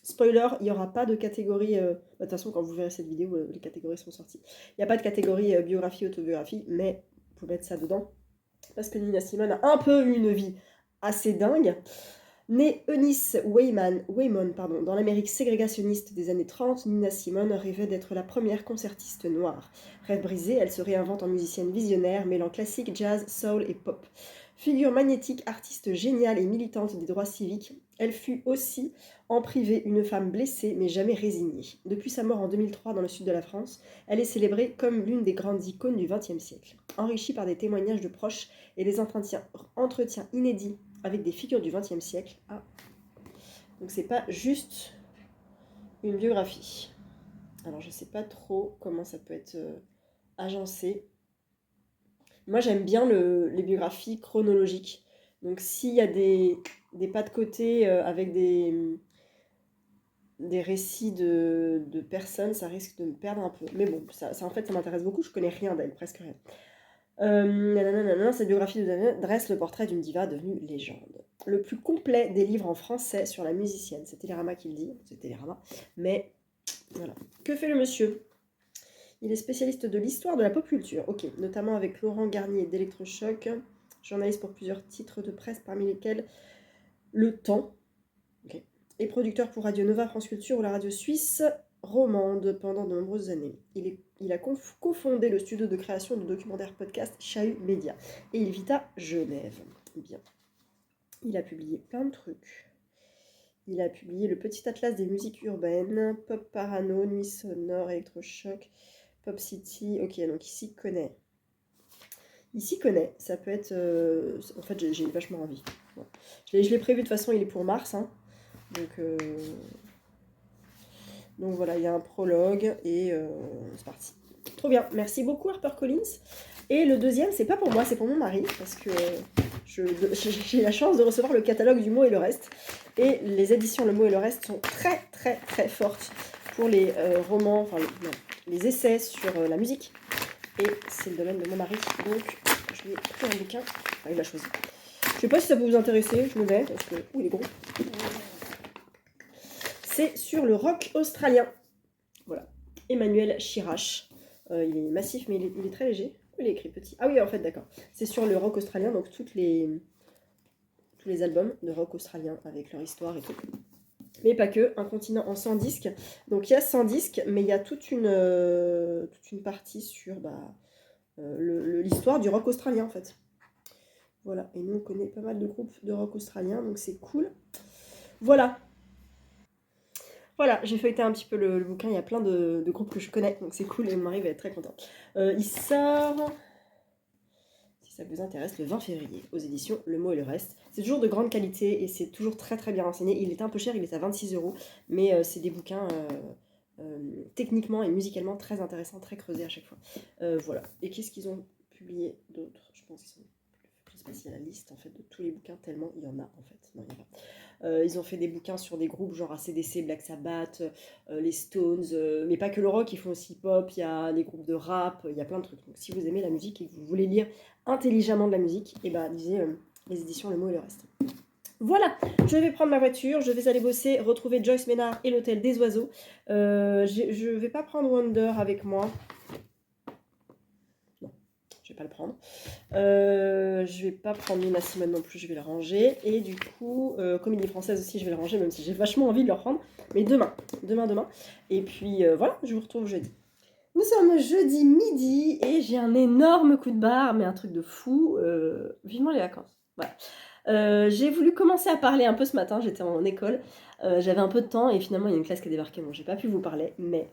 Spoiler, il n'y aura pas de catégorie... de toute façon, quand vous verrez cette vidéo, les catégories sont sorties. Il n'y a pas de catégorie biographie, autobiographie, mais vous pouvez mettre ça dedans. Parce que Nina Simone a un peu une vie assez dingue. Née Eunice Waymon, dans l'Amérique ségrégationniste des années 30, Nina Simone rêvait d'être la première concertiste noire. Rêve brisé, elle se réinvente en musicienne visionnaire, mêlant classique, jazz, soul et pop. Figure magnétique, artiste géniale et militante des droits civiques, elle fut aussi, en privé, une femme blessée mais jamais résignée. Depuis sa mort en 2003 dans le sud de la France, elle est célébrée comme l'une des grandes icônes du XXe siècle. Enrichie par des témoignages de proches et des entretiens inédits avec des figures du XXe siècle. Ah. Donc c'est pas juste une biographie. Alors je sais pas trop comment ça peut être agencé. Moi j'aime bien les biographies chronologiques. Donc s'il y a des pas de côté avec des récits de personnes, ça risque de me perdre un peu. Mais bon, ça en fait ça m'intéresse beaucoup, je connais rien d'elle, presque rien. Cette biographie dresse le portrait d'une diva devenue légende. Le plus complet des livres en français sur la musicienne. C'est Télérama qui le dit, c'est Télérama. Mais voilà. Que fait le monsieur? Il est spécialiste de l'histoire de la pop culture, ok, notamment avec Laurent Garnier d'Electrochoc, journaliste pour plusieurs titres de presse, parmi lesquels Le Temps, okay, et producteur pour Radio Nova, France Culture ou la radio suisse romande pendant de nombreuses années. Il a cofondé le studio de création de documentaires podcast Chahut Média et il vit à Genève. Bien. Il a publié plein de trucs. Il a publié le Petit Atlas des musiques urbaines, Pop Parano, Nuit Sonore, Electrochoc, Pop City. Ok, donc il s'y connaît. Il s'y connaît. Ça peut être... En fait, j'ai vachement envie. Bon. Je l'ai prévu de toute façon, il est pour mars. Hein. Donc voilà, il y a un prologue et c'est parti. Trop bien, merci beaucoup HarperCollins. Et le deuxième, c'est pas pour moi, c'est pour mon mari, parce que j'ai la chance de recevoir le catalogue du Mot et le Reste. Et les éditions Le Mot et le Reste sont très très très fortes pour les romans, enfin les essais sur la musique. Et c'est le domaine de mon mari, donc je lui ai pris un bouquin, enfin il l'a choisi. Je sais pas si ça peut vous intéresser, je le mets, parce que... Ouh, il est gros. C'est sur le rock australien. Voilà. Emmanuel Chirache. Il est massif, mais il est très léger. Il est écrit petit. Ah oui, en fait, d'accord. C'est sur le rock australien, donc tous les albums de rock australien avec leur histoire et tout. Mais pas que, un continent en 100 disques. Donc il y a 100 disques, mais il y a toute une partie sur l'histoire du rock australien, en fait. Voilà, et nous on connaît pas mal de groupes de rock australien, donc c'est cool. Voilà, j'ai feuilleté un petit peu le bouquin, il y a plein de groupes que je connais, donc c'est cool et mon mari va être très content. Il sort, si ça vous intéresse, le 20 février aux éditions Le Mot et le Reste. C'est toujours de grande qualité et c'est toujours très très bien renseigné. Il est un peu cher, il est à 26€, mais c'est des bouquins techniquement et musicalement très intéressants, très creusés à chaque fois. Voilà. Et qu'est-ce qu'ils ont publié d'autre? Je pense qu'ils sont... Je sais pas s'il y a la liste en fait de tous les bouquins, tellement il y en a en fait. Non, il y en a pas. Ils ont fait des bouquins sur des groupes genre AC/DC, Black Sabbath, les Stones, mais pas que le rock, ils font aussi pop, il y a des groupes de rap, il y a plein de trucs. Donc si vous aimez la musique et que vous voulez lire intelligemment de la musique, et lisez les éditions Le Mot et le Reste. Voilà, je vais prendre ma voiture, je vais aller bosser, retrouver Joyce Ménard et l'Hôtel des Oiseaux. Je vais pas prendre Wonder avec moi. Je vais pas le prendre. Je vais pas prendre Nina Simone non plus, je vais le ranger. Et du coup, Comédie Française aussi, je vais le ranger, même si j'ai vachement envie de le reprendre. Mais demain. Et puis voilà, je vous retrouve jeudi. Nous sommes jeudi midi et j'ai un énorme coup de barre, mais un truc de fou. Vivement les vacances. Voilà. J'ai voulu commencer à parler un peu ce matin, j'étais en école. J'avais un peu de temps et finalement il y a une classe qui a débarqué. Bon, j'ai pas pu vous parler, mais...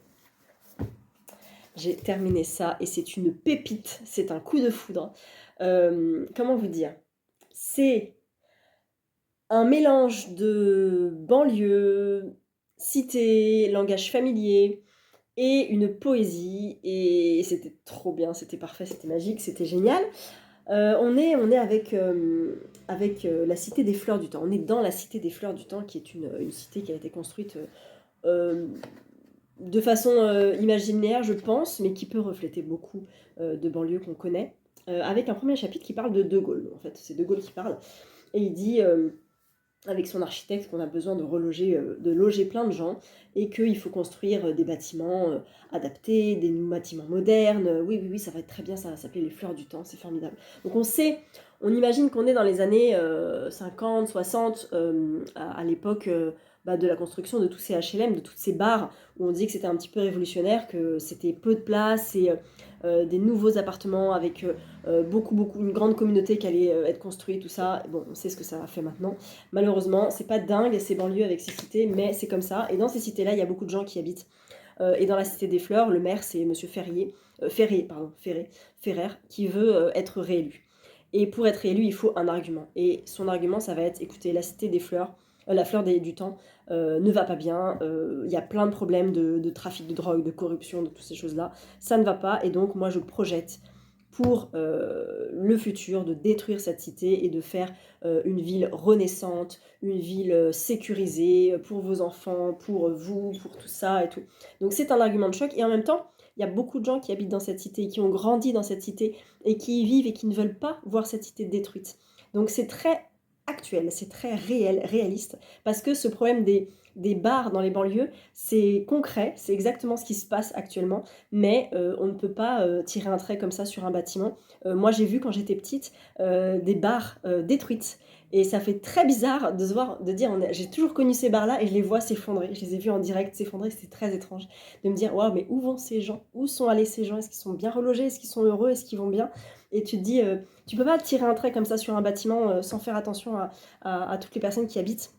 J'ai terminé ça et c'est une pépite, c'est un coup de foudre. Comment vous dire? C'est un mélange de banlieue, cité, langage familier et une poésie. Et c'était trop bien, c'était parfait, c'était magique, c'était génial. On est avec la Cité des Fleurs du Temps. On est dans la Cité des Fleurs du Temps, qui est une cité qui a été construite... de façon imaginaire, je pense, mais qui peut refléter beaucoup de banlieues qu'on connaît, avec un premier chapitre qui parle de De Gaulle. En fait, c'est De Gaulle qui parle, et il dit avec son architecte qu'on a besoin de loger plein de gens et qu'il faut construire des bâtiments adaptés, des bâtiments modernes. Oui, oui, oui, ça va être très bien, ça va s'appeler les fleurs du temps, c'est formidable. Donc on imagine qu'on est dans les années 50, 60, à l'époque de la construction de tous ces HLM, de toutes ces bars, où on dit que c'était un petit peu révolutionnaire, que c'était peu de place et des nouveaux appartements avec une grande communauté qui allait être construite, tout ça. Bon, on sait ce que ça a fait maintenant. Malheureusement, c'est pas dingue ces banlieues avec ces cités, mais c'est comme ça. Et dans ces cités-là, il y a beaucoup de gens qui habitent. Et dans la cité des Fleurs, le maire, c'est Monsieur Ferrer, qui veut être réélu. Et pour être réélu, il faut un argument. Et son argument, ça va être, écoutez, la cité des Fleurs, la fleur du temps, ne va pas bien. Il y a plein de problèmes de trafic de drogue, de corruption, de toutes ces choses-là. Ça ne va pas. Et donc, moi, je projette pour le futur de détruire cette cité et de faire une ville renaissante, une ville sécurisée pour vos enfants, pour vous, pour tout ça et tout. Donc c'est un argument de choc et en même temps, il y a beaucoup de gens qui habitent dans cette cité, qui ont grandi dans cette cité et qui y vivent et qui ne veulent pas voir cette cité détruite. Donc c'est très actuel, c'est très réaliste, parce que ce problème des bars dans les banlieues, c'est concret, c'est exactement ce qui se passe actuellement, mais on ne peut pas tirer un trait comme ça sur un bâtiment. Moi j'ai vu quand j'étais petite des bars détruites, et ça fait très bizarre de se voir, de dire, j'ai toujours connu ces bars-là et je les vois s'effondrer, je les ai vus en direct s'effondrer, c'était très étrange de me dire, waouh, mais où vont ces gens? Où sont allés ces gens? Est-ce qu'ils sont bien relogés? Est-ce qu'ils sont heureux? Est-ce qu'ils vont bien? Et tu te dis, tu peux pas tirer un trait comme ça sur un bâtiment sans faire attention à toutes les personnes qui habitent.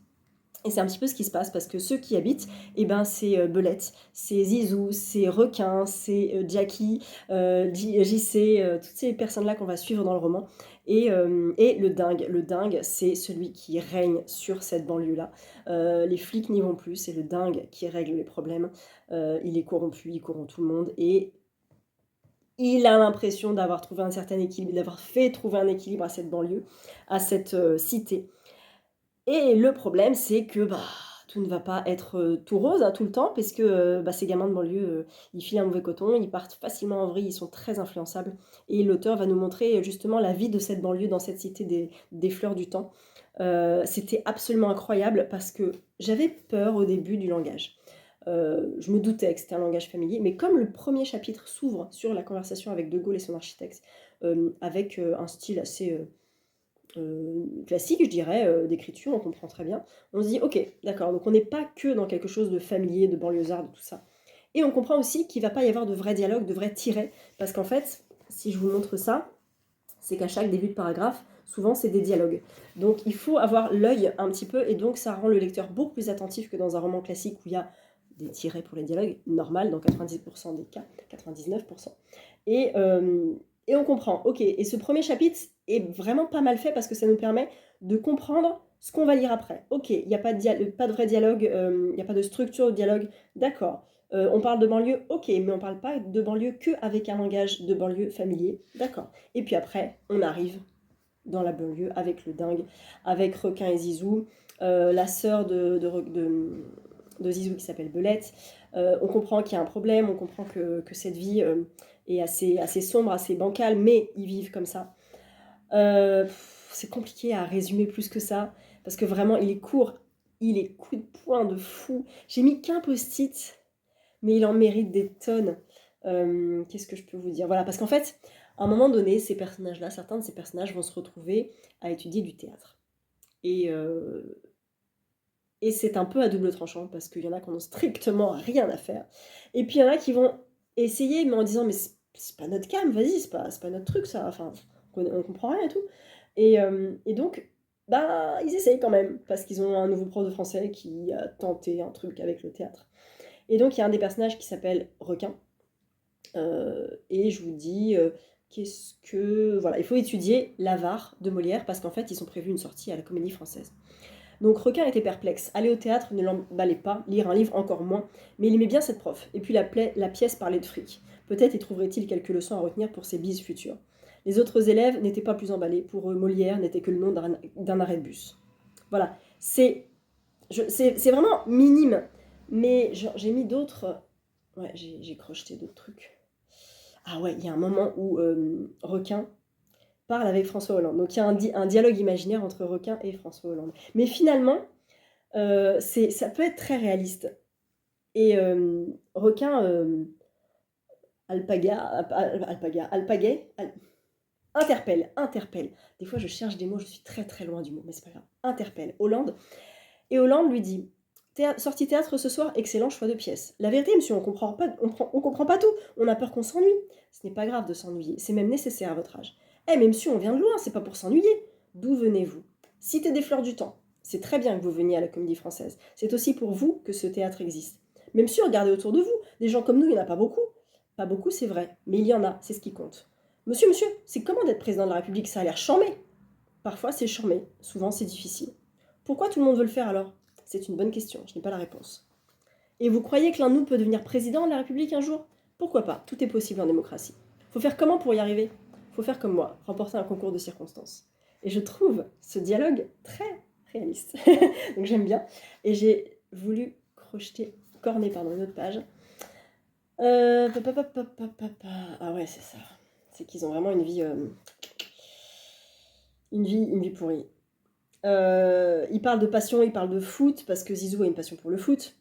Et c'est un petit peu ce qui se passe, parce que ceux qui habitent, eh ben, c'est Belette, c'est Zizou, c'est Requin, c'est Jackie, JC, toutes ces personnes-là qu'on va suivre dans le roman. Et le dingue, c'est celui qui règne sur cette banlieue-là. Les flics n'y vont plus, c'est le dingue qui règle les problèmes. Il est corrompu, il corrompt tout le monde, et il a l'impression d'avoir trouvé un certain équilibre, d'avoir fait trouver un équilibre à cette banlieue, à cette cité. Et le problème, c'est que tout ne va pas être tout rose tout le temps, parce que ces gamins de banlieue, ils filent un mauvais coton, ils partent facilement en vrille, ils sont très influençables. Et l'auteur va nous montrer justement la vie de cette banlieue dans cette cité des fleurs du temps. C'était absolument incroyable, parce que j'avais peur au début du langage. Je me doutais que c'était un langage familier, mais comme le premier chapitre s'ouvre sur la conversation avec De Gaulle et son architecte, avec un style assez classique, je dirais, d'écriture, on comprend très bien. On se dit, ok, d'accord, donc on n'est pas que dans quelque chose de familier, de banlieusard, de tout ça. Et on comprend aussi qu'il ne va pas y avoir de vrai dialogue, de vrai tiret, parce qu'en fait, si je vous montre ça, c'est qu'à chaque début de paragraphe, souvent c'est des dialogues. Donc il faut avoir l'œil un petit peu, et donc ça rend le lecteur beaucoup plus attentif que dans un roman classique où il y a des tirets pour les dialogues, normal dans 90% des cas, 99%. Et on comprend, ok, et ce premier chapitre est vraiment pas mal fait, parce que ça nous permet de comprendre ce qu'on va lire après. Ok, il n'y a pas de vrai dialogue, il n'y a pas de structure de dialogue, d'accord. On parle de banlieue, ok, mais on ne parle pas de banlieue qu'avec un langage de banlieue familier, d'accord. Et puis après, on arrive dans la banlieue avec le dingue, avec Requin et Zizou, la sœur de Zizou qui s'appelle Belette. On comprend qu'il y a un problème, on comprend que cette vie est assez sombre, assez bancale, mais ils vivent comme ça. C'est compliqué à résumer plus que ça, parce que vraiment, il est court, il est coup de poing de fou. J'ai mis qu'un post-it, mais il en mérite des tonnes. Qu'est-ce que je peux vous dire? Voilà, parce qu'en fait, à un moment donné, ces personnages-là, certains de ces personnages vont se retrouver à étudier du théâtre. Et, et c'est un peu à double tranchant, parce qu'il y en a qui n'ont strictement rien à faire. Et puis il y en a qui vont essayer, mais en disant, mais c'est pas notre cam, vas-y, c'est pas notre truc ça, enfin, on comprend rien et tout. Et donc, ils essayent quand même, parce qu'ils ont un nouveau prof de français qui a tenté un truc avec le théâtre. Et donc, il y a un des personnages qui s'appelle Requin. Et je vous dis, qu'est-ce que... Voilà, il faut étudier l'Avare de Molière, parce qu'en fait, ils ont prévu une sortie à la Comédie Française. Donc Requin était perplexe. Aller au théâtre ne l'emballait pas, lire un livre encore moins, mais il aimait bien cette prof. Et puis la pièce parlait de fric. Peut-être y trouverait-il quelques leçons à retenir pour ses bises futures. Les autres élèves n'étaient pas plus emballés. Pour eux, Molière n'était que le nom d'un arrêt de bus. Voilà, c'est vraiment minime, mais j'ai mis d'autres... Ouais, j'ai crocheté d'autres trucs. Ah ouais, il y a un moment où Requin parle avec François Hollande. Donc il y a un dialogue imaginaire entre Requin et François Hollande. Mais finalement, ça peut être très réaliste. Et Requin, interpelle. Des fois, je cherche des mots, je suis très très loin du mot, mais c'est pas grave. Interpelle Hollande. Et Hollande lui dit: sortie théâtre ce soir, excellent choix de pièce. La vérité, monsieur, on comprend pas tout. On a peur qu'on s'ennuie. Ce n'est pas grave de s'ennuyer, c'est même nécessaire à votre âge. Eh, mais monsieur, on vient de loin, c'est pas pour s'ennuyer. D'où venez-vous? Citez des fleurs du temps. C'est très bien que vous veniez à la Comédie Française. C'est aussi pour vous que ce théâtre existe. Mais monsieur, regardez autour de vous. Des gens comme nous, il n'y en a pas beaucoup. Pas beaucoup, c'est vrai, mais il y en a, c'est ce qui compte. Monsieur, c'est comment d'être président de la République? Ça a l'air charmé. Parfois, c'est charmé. Souvent, c'est difficile. Pourquoi tout le monde veut le faire alors? C'est une bonne question, je n'ai pas la réponse. Et vous croyez que l'un de nous peut devenir président de la République un jour? Pourquoi pas? Tout est possible en démocratie. Faut faire comment pour y arriver? Faut faire comme moi, remporter un concours de circonstances. Et je trouve ce dialogue très réaliste. Donc j'aime bien. Et j'ai voulu corner une autre page. Ah ouais, c'est ça. C'est qu'ils ont vraiment une vie pourrie. Il parle de passion, il parle de foot, parce que Zizou a une passion pour le foot.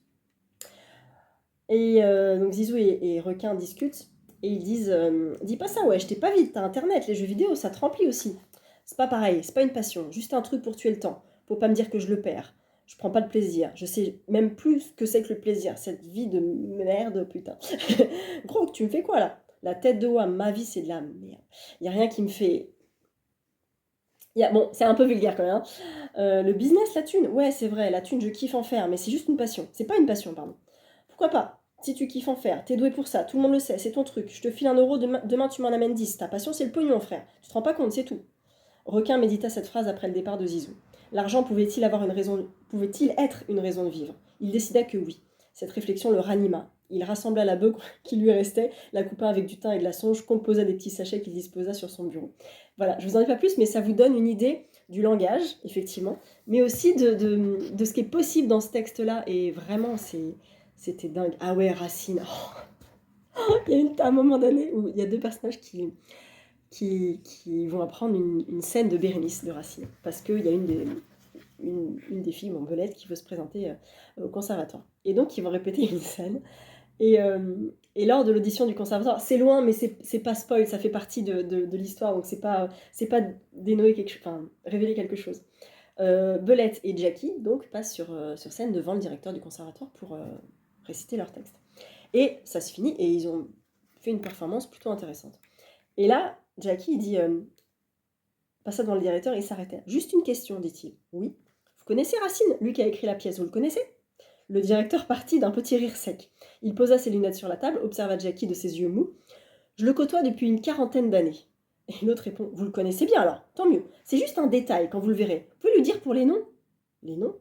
Et donc Zizou et Requin discutent, et ils disent dis pas ça, ouais, je t'ai pas vite, t'as internet, les jeux vidéo, ça te remplit aussi. C'est pas pareil, c'est pas une passion, juste un truc pour tuer le temps. Faut pas me dire que je le perds. Je prends pas de plaisir. Je sais même plus ce que c'est que le plaisir. Cette vie de merde, putain. Gros, tu me fais quoi là? La tête de Wam, ma vie c'est de la merde. Y a rien qui me fait... Bon, c'est un peu vulgaire quand même. Hein. Le business, la thune, ouais, c'est vrai, la thune, je kiffe en faire, mais c'est juste une passion. C'est pas une passion, pardon. Pourquoi pas? Si tu kiffes en faire, t'es doué pour ça, tout le monde le sait, c'est ton truc. Je te file 1 euro, demain tu m'en amènes 10. Ta passion, c'est le pognon, frère. Tu te rends pas compte, c'est tout. Requin médita cette phrase après le départ de Zizou. L'argent pouvait-il être une raison de vivre? Il décida que oui. Cette réflexion le ranima. Il rassembla la bœuf qui lui restait, la coupa avec du thym et de la songe, composa des petits sachets qu'il disposa sur son bureau. Voilà, je vous en dis pas plus, mais ça vous donne une idée du langage, effectivement, mais aussi de ce qui est possible dans ce texte-là. Et vraiment, c'était dingue. Ah ouais, Racine. Il y a un moment donné où il y a 2 personnages qui vont apprendre une scène de Bérénice de Racine. Parce qu'il y a une des filles, Belette, qui veut se présenter au conservatoire. Et donc, ils vont répéter une scène. Et lors de l'audition du conservatoire, c'est loin, mais c'est pas spoil, ça fait partie de l'histoire, donc c'est pas révéler quelque chose. Belette et Jackie donc passent sur scène devant le directeur du conservatoire pour réciter leur texte. Et ça se finit, et ils ont fait une performance plutôt intéressante. Et là, Jackie dit passa devant le directeur et s'arrêtait. Juste une question, dit-il. Oui. Vous connaissez Racine, lui qui a écrit la pièce, vous le connaissez? Le directeur partit d'un petit rire sec. Il posa ses lunettes sur la table, observa Jackie de ses yeux mous. Je le côtoie depuis une 40aine d'années. Et l'autre répond, vous le connaissez bien alors, tant mieux. C'est juste un détail quand vous le verrez. Vous pouvez lui dire pour les noms? Les noms?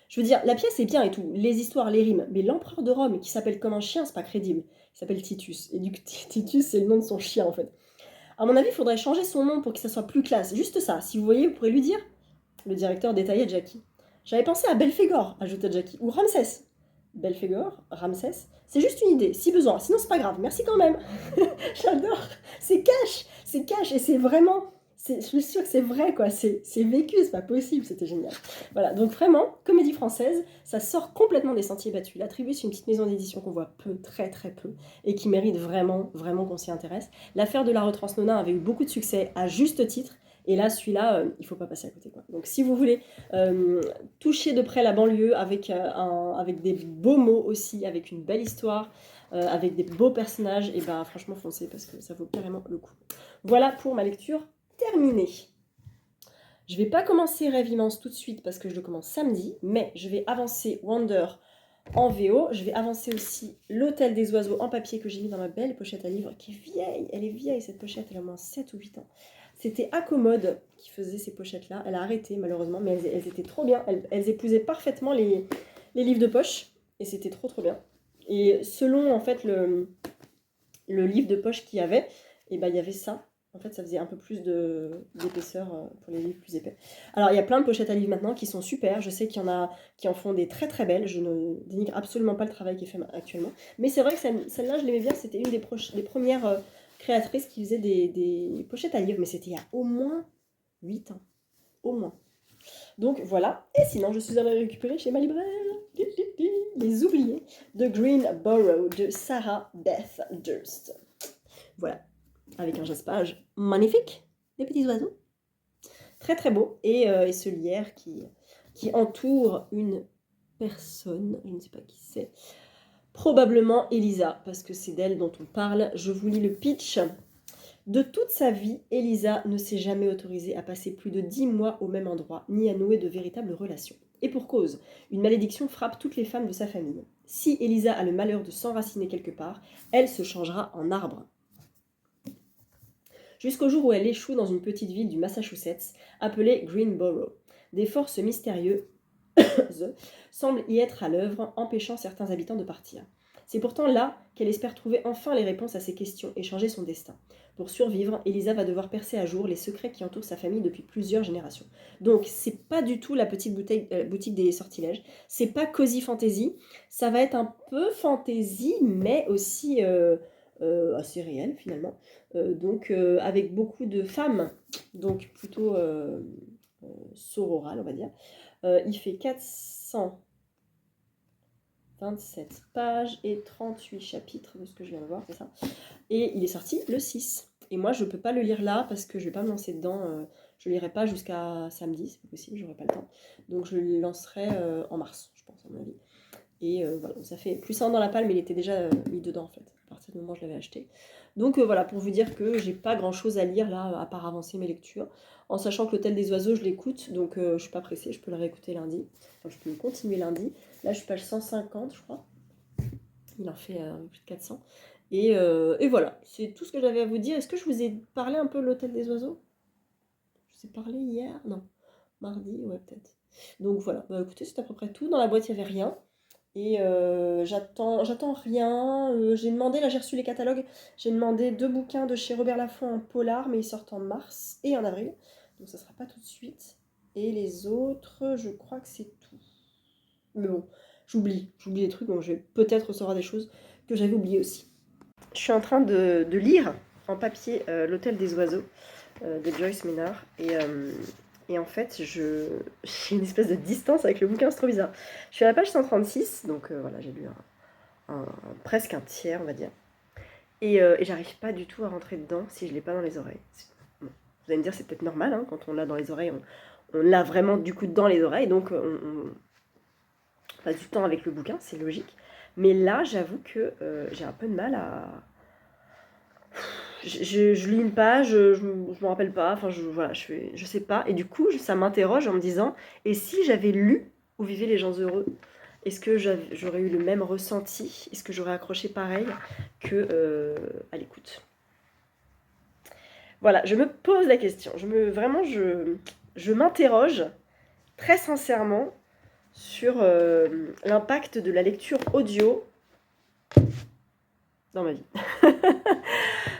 Je veux dire, la pièce est bien et tout, les histoires, les rimes, mais l'empereur de Rome qui s'appelle comme un chien, c'est pas crédible. Il s'appelle Titus. Et du coup, Titus, c'est le nom de son chien en fait. À mon avis, il faudrait changer son nom pour que ça soit plus classe. Juste ça, si vous voyez, vous pourrez lui dire. Le directeur détaillait Jackie. J'avais pensé à Belphégor, ajouta Jackie, ou Ramsès. Belphégor, Ramsès, c'est juste une idée, si besoin, sinon c'est pas grave, merci quand même. J'adore, c'est cash, et c'est vraiment, je suis sûre que c'est vrai, quoi, c'est vécu, c'est pas possible, c'était génial. Voilà, donc vraiment, Comédie Française, ça sort complètement des sentiers battus. L'Attribut, c'est une petite maison d'édition qu'on voit peu, très très peu, et qui mérite vraiment, vraiment qu'on s'y intéresse. L'affaire de la Retransnona avait eu beaucoup de succès, à juste titre, et là, celui-là, il ne faut pas passer à côté, quoi. Donc si vous voulez toucher de près la banlieue avec des beaux mots aussi, avec une belle histoire, avec des beaux personnages, et ben franchement foncez parce que ça vaut carrément le coup. Voilà pour ma lecture terminée. Je ne vais pas commencer Rêve immense tout de suite parce que je le commence samedi, mais je vais avancer Wonder en VO. Je vais avancer aussi L'Hôtel des Oiseaux en papier que j'ai mis dans ma belle pochette à livres, qui est vieille. Elle est vieille cette pochette, elle a au moins 7 ou 8 ans. C'était Accommode qui faisait ces pochettes-là. Elle a arrêté malheureusement, mais elles étaient trop bien. Elles épousaient parfaitement les livres de poche. Et c'était trop trop bien. Et selon en fait le livre de poche qu'il y avait, et ben, il y avait ça. En fait, ça faisait un peu plus d'épaisseur pour les livres plus épais. Alors, il y a plein de pochettes à livres maintenant qui sont super. Je sais qu'il y en a qui en font des très très belles. Je ne dénigre absolument pas le travail qui est fait actuellement. Mais c'est vrai que celle-là, je l'aimais bien. C'était une des premières créatrice qui faisait des pochettes à livres, mais c'était il y a au moins 8 ans. Au moins. Donc voilà. Et sinon, je suis allée récupérer chez ma libraire Les Oubliés de Greenborough de Sarah Beth Durst. Voilà. Avec un jaspage magnifique. Des petits oiseaux. Très très beau. Et ce lierre qui entoure une personne. Je ne sais pas qui c'est. Probablement Elisa, parce que c'est d'elle dont on parle. Je vous lis le pitch. De toute sa vie, Elisa ne s'est jamais autorisée à passer plus de 10 mois au même endroit, ni à nouer de véritables relations. Et pour cause, une malédiction frappe toutes les femmes de sa famille. Si Elisa a le malheur de s'enraciner quelque part, elle se changera en arbre. Jusqu'au jour où elle échoue dans une petite ville du Massachusetts, appelée Greenborough. Des forces mystérieuses semblent y être à l'œuvre, empêchant certains habitants de partir. C'est pourtant là qu'elle espère trouver enfin les réponses à ses questions et changer son destin. Pour survivre, Elisa va devoir percer à jour les secrets qui entourent sa famille depuis plusieurs générations. Donc, c'est pas du tout la petite boutique des sortilèges. C'est pas cozy fantasy. Ça va être un peu fantasy, mais aussi assez réel finalement. Donc, avec beaucoup de femmes, donc plutôt sororal, on va dire. Il fait 427 pages et 38 chapitres de ce que je viens de voir, c'est ça. Et il est sorti le 6. Et moi, je ne peux pas le lire là parce que je ne vais pas me lancer dedans. Je ne lirai pas jusqu'à samedi, c'est pas possible, j'aurai pas le temps. Donc je le lancerai en mars, je pense, à mon avis. Et voilà, ça fait plus un dans la palle, mais il était déjà mis dedans en fait, à partir du moment où je l'avais acheté. Donc voilà, pour vous dire que j'ai pas grand chose à lire là, à part avancer mes lectures. En sachant que l'Hôtel des Oiseaux, je l'écoute, donc je suis pas pressée, je peux le réécouter lundi. Enfin, je peux continuer lundi. Là, je suis page 150, je crois. Il en fait plus de 400. Et voilà, c'est tout ce que j'avais à vous dire. Est-ce que je vous ai parlé un peu de l'Hôtel des Oiseaux? Je vous ai parlé hier? Non. Mardi? Ouais, peut-être. Donc voilà, bah, écoutez, c'est à peu près tout. Dans la boîte, il n'y avait rien. Et j'attends rien. J'ai demandé, là j'ai reçu les catalogues, j'ai demandé 2 bouquins de chez Robert Laffont en polar, mais ils sortent en mars et en avril. Donc ça sera pas tout de suite. Et les autres, je crois que c'est tout. Mais bon, j'oublie des trucs, donc je vais peut-être recevoir des choses que j'avais oubliées aussi. Je suis en train de lire en papier L'Hôtel des Oiseaux de Joyce Maynard. Et en fait, j'ai une espèce de distance avec le bouquin, c'est trop bizarre. Je suis à la page 136, donc voilà, j'ai lu presque un tiers, on va dire. Et j'arrive pas du tout à rentrer dedans si je l'ai pas dans les oreilles. Bon, vous allez me dire, c'est peut-être normal, hein, quand on l'a dans les oreilles, on l'a vraiment du coup dans les oreilles, donc on passe du temps avec le bouquin, c'est logique. Mais là, j'avoue que j'ai un peu de mal à... Je lis une page, je me rappelle pas, enfin voilà, je sais pas. Et du coup, ça m'interroge en me disant, et si j'avais lu Où vivaient les gens heureux, est-ce que j'aurais eu le même ressenti? Est-ce que j'aurais accroché pareil que à l'écoute? Voilà, je me pose la question. Vraiment, je m'interroge très sincèrement sur l'impact de la lecture audio dans ma vie.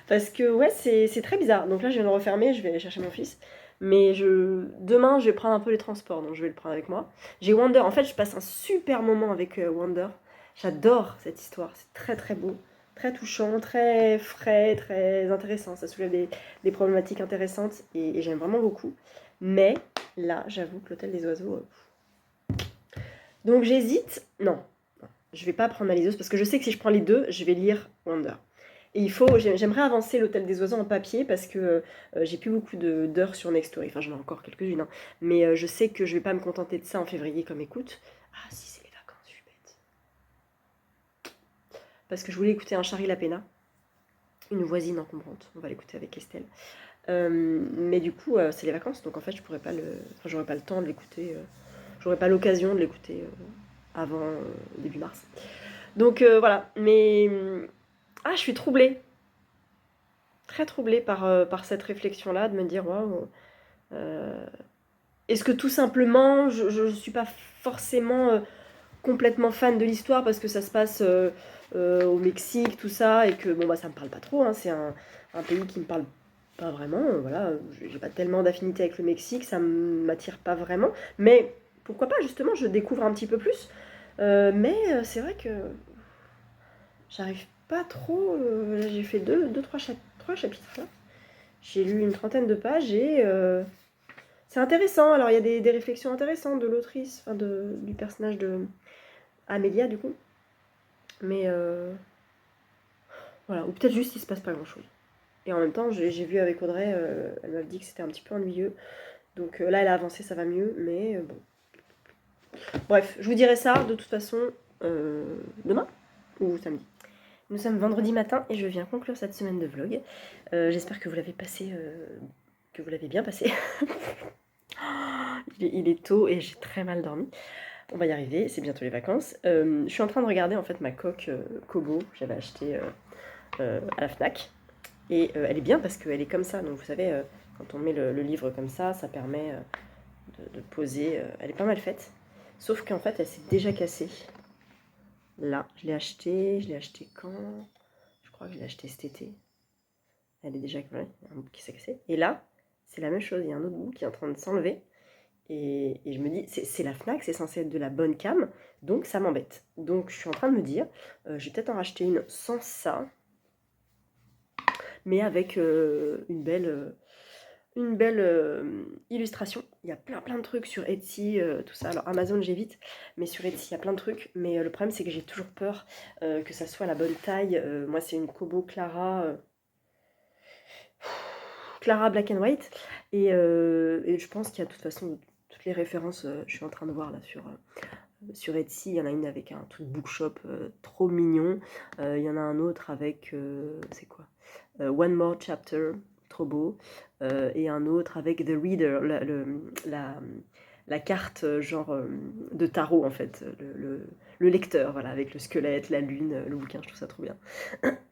Parce que ouais, c'est très bizarre. Donc là, je viens de refermer, je vais aller chercher mon fils. Mais demain, je vais prendre un peu les transports, donc je vais le prendre avec moi. J'ai Wonder, en fait, je passe un super moment avec Wonder. J'adore cette histoire, c'est très très beau, très touchant, très frais, très intéressant. Ça soulève des problématiques intéressantes et j'aime vraiment beaucoup. Mais là, j'avoue que l'Hôtel des Oiseaux... Donc j'hésite, non, je vais pas prendre ma liseuse parce que je sais que si je prends les deux, je vais lire Wonder. Et j'aimerais avancer l'Hôtel des Oiseaux en papier parce que j'ai plus beaucoup d'heures sur Nextory. Enfin, j'en ai encore quelques-unes, hein. Mais je sais que je vais pas me contenter de ça en février comme écoute. Ah, si, c'est les vacances, je suis bête. Parce que je voulais écouter un Charlie Lapena, une voisine encombrante. On va l'écouter avec Estelle. Mais du coup, c'est les vacances, donc en fait, j'aurais pas le temps de l'écouter. J'aurais pas l'occasion de l'écouter avant début mars. Donc voilà, mais... Ah, je suis troublée. Très troublée par cette réflexion-là, de me dire, waouh, est-ce que tout simplement, je ne suis pas forcément complètement fan de l'histoire parce que ça se passe au Mexique, tout ça, et que bon, bah, ça me parle pas trop, hein, c'est un pays qui me parle pas vraiment, voilà, j'ai pas tellement d'affinité avec le Mexique, ça m'attire pas vraiment, mais pourquoi pas, justement, je découvre un petit peu plus, mais c'est vrai que j'arrive pas trop, j'ai fait trois 3 chapitres là. J'ai lu une trentaine de pages et c'est intéressant. Alors il y a des réflexions intéressantes de l'autrice, enfin du personnage de Amélia du coup. Mais voilà, ou peut-être juste il se passe pas grand-chose. Et en même temps, j'ai vu avec Audrey, elle m'a dit que c'était un petit peu ennuyeux. Donc là, elle a avancé, ça va mieux, mais bon. Bref, je vous dirai ça de toute façon demain ou samedi. Nous sommes vendredi matin et je viens conclure cette semaine de vlog. J'espère que vous l'avez passé, que vous l'avez bien passé. Il est tôt et j'ai très mal dormi. On va y arriver, c'est bientôt les vacances. Je suis en train de regarder en fait ma coque Kobo, j'avais acheté à la Fnac. Et elle est bien parce qu'elle est comme ça, donc vous savez, quand on met le livre comme ça permet de poser. Elle est pas mal faite, sauf qu'en fait elle s'est déjà cassée. Là, je l'ai acheté quand? Je crois que je l'ai acheté cet été. Elle est déjà, voilà, il y a un bout qui s'est cassé. Et là, c'est la même chose, il y a un autre bout qui est en train de s'enlever. Et je me dis, c'est la Fnac, c'est censé être de la bonne cam, donc ça m'embête. Donc je suis en train de me dire, je vais peut-être en racheter une sans ça, mais avec une belle illustration. Il y a plein de trucs sur Etsy, tout ça. Alors Amazon j'évite, mais sur Etsy il y a plein de trucs. Mais le problème c'est que j'ai toujours peur que ça soit la bonne taille. Moi c'est une Kobo Clara Black and White. Et je pense qu'il y a de toute façon toutes les références, je suis en train de voir là sur Etsy. Il y en a une avec un truc bookshop trop mignon. Il y en a un autre avec, c'est quoi One More Chapter, trop beau. Et un autre avec The Reader, la carte genre de tarot en fait, le lecteur, voilà, avec le squelette, la lune, le bouquin, je trouve ça trop bien.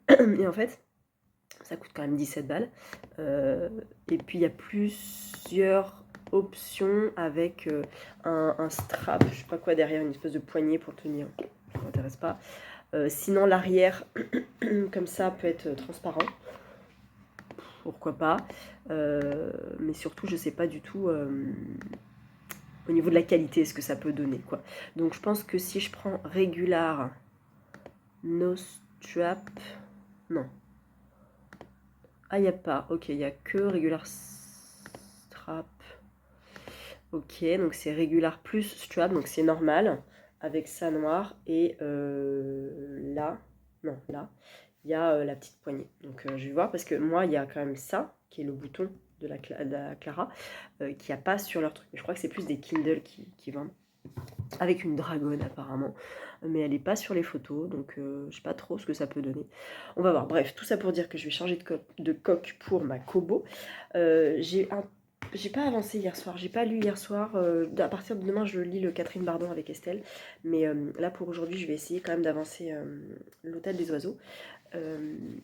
Et en fait, ça coûte quand même 17 balles. Et puis il y a plusieurs options avec un strap, je sais pas quoi derrière, une espèce de poignée pour tenir. Ça m'intéresse pas. Sinon l'arrière, comme ça, peut être transparent. Pourquoi pas. Mais surtout, je sais pas du tout au niveau de la qualité ce que ça peut donner, quoi. Donc je pense que si je prends Regular No Strap, non. Ah, il n'y a pas. Ok, il n'y a que Regular Strap. Ok, donc c'est Regular plus Strap, donc c'est normal, avec ça noir. Et là, non, là, il y a la petite poignée. Donc je vais voir, parce que moi, il y a quand même ça, qui est le bouton de la Clara, qui a pas sur leur truc. Je crois que c'est plus des Kindle qui vendent. Avec une dragonne apparemment, mais elle n'est pas sur les photos, donc je sais pas trop ce que ça peut donner. On va voir. Bref, tout ça pour dire que je vais changer de coque pour ma Kobo. J'ai pas avancé hier soir, j'ai pas lu hier soir. À partir de demain, je lis le Catherine Bardon avec Estelle, mais là pour aujourd'hui, je vais essayer quand même d'avancer l'Hôtel des Oiseaux.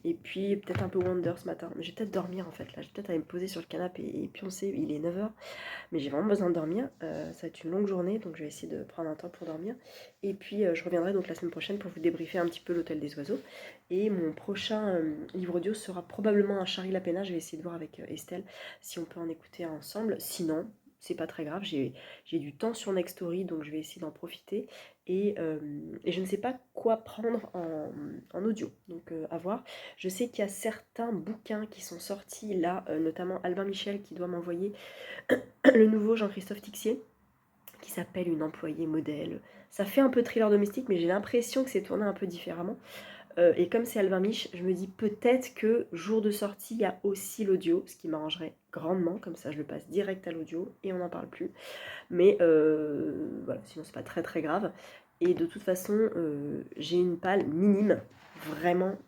Et puis peut-être un peu Wonder ce matin. Mais je vais peut-être dormir en fait. Là, je vais peut-être aller me poser sur le canapé et pioncer. Il est 9h. Mais j'ai vraiment besoin de dormir. Ça va être une longue journée, donc je vais essayer de prendre un temps pour dormir. Et puis je reviendrai donc la semaine prochaine pour vous débriefer un petit peu l'Hôtel des Oiseaux. Et mon prochain livre audio sera probablement un Charlie Lapena. Je vais essayer de voir avec Estelle si on peut en écouter un ensemble. Sinon, c'est pas très grave. J'ai du temps sur Nextory, donc je vais essayer d'en profiter. Et je ne sais pas quoi prendre en audio, donc à voir. Je sais qu'il y a certains bouquins qui sont sortis là, notamment Albin Michel qui doit m'envoyer le nouveau Jean-Christophe Tixier, qui s'appelle Une employée modèle. Ça fait un peu thriller domestique, mais j'ai l'impression que c'est tourné un peu différemment. Et comme c'est Albin Mich, je me dis peut-être que jour de sortie, il y a aussi l'audio, ce qui m'arrangerait grandement, comme ça je le passe direct à l'audio et on n'en parle plus. Mais voilà, sinon c'est pas très grave. Et de toute façon, j'ai une palle minime, vraiment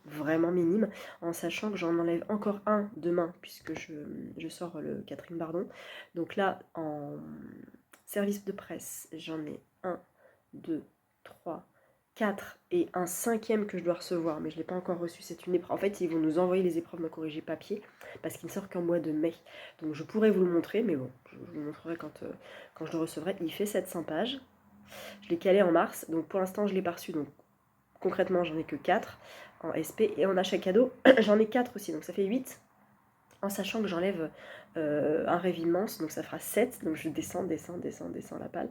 minime, en sachant que j'en enlève encore un demain, puisque je sors le Catherine Bardon. Donc là, en service de presse, j'en ai 1, 2, 3, 4 et un cinquième que je dois recevoir, mais je ne l'ai pas encore reçu. C'est une épreuve. En fait, ils vont nous envoyer les épreuves de corrigé papier, parce qu'il ne sort qu'en mois de mai. Donc je pourrais vous le montrer, mais bon, je vous le montrerai quand je le recevrai. Il fait 700 pages. Je l'ai calé en mars, donc pour l'instant je l'ai pas reçu, donc concrètement j'en ai que 4 en SP, et en achat cadeau j'en ai 4 aussi, donc ça fait 8, en sachant que j'enlève un rêve immense, donc ça fera 7, donc je descends la palle,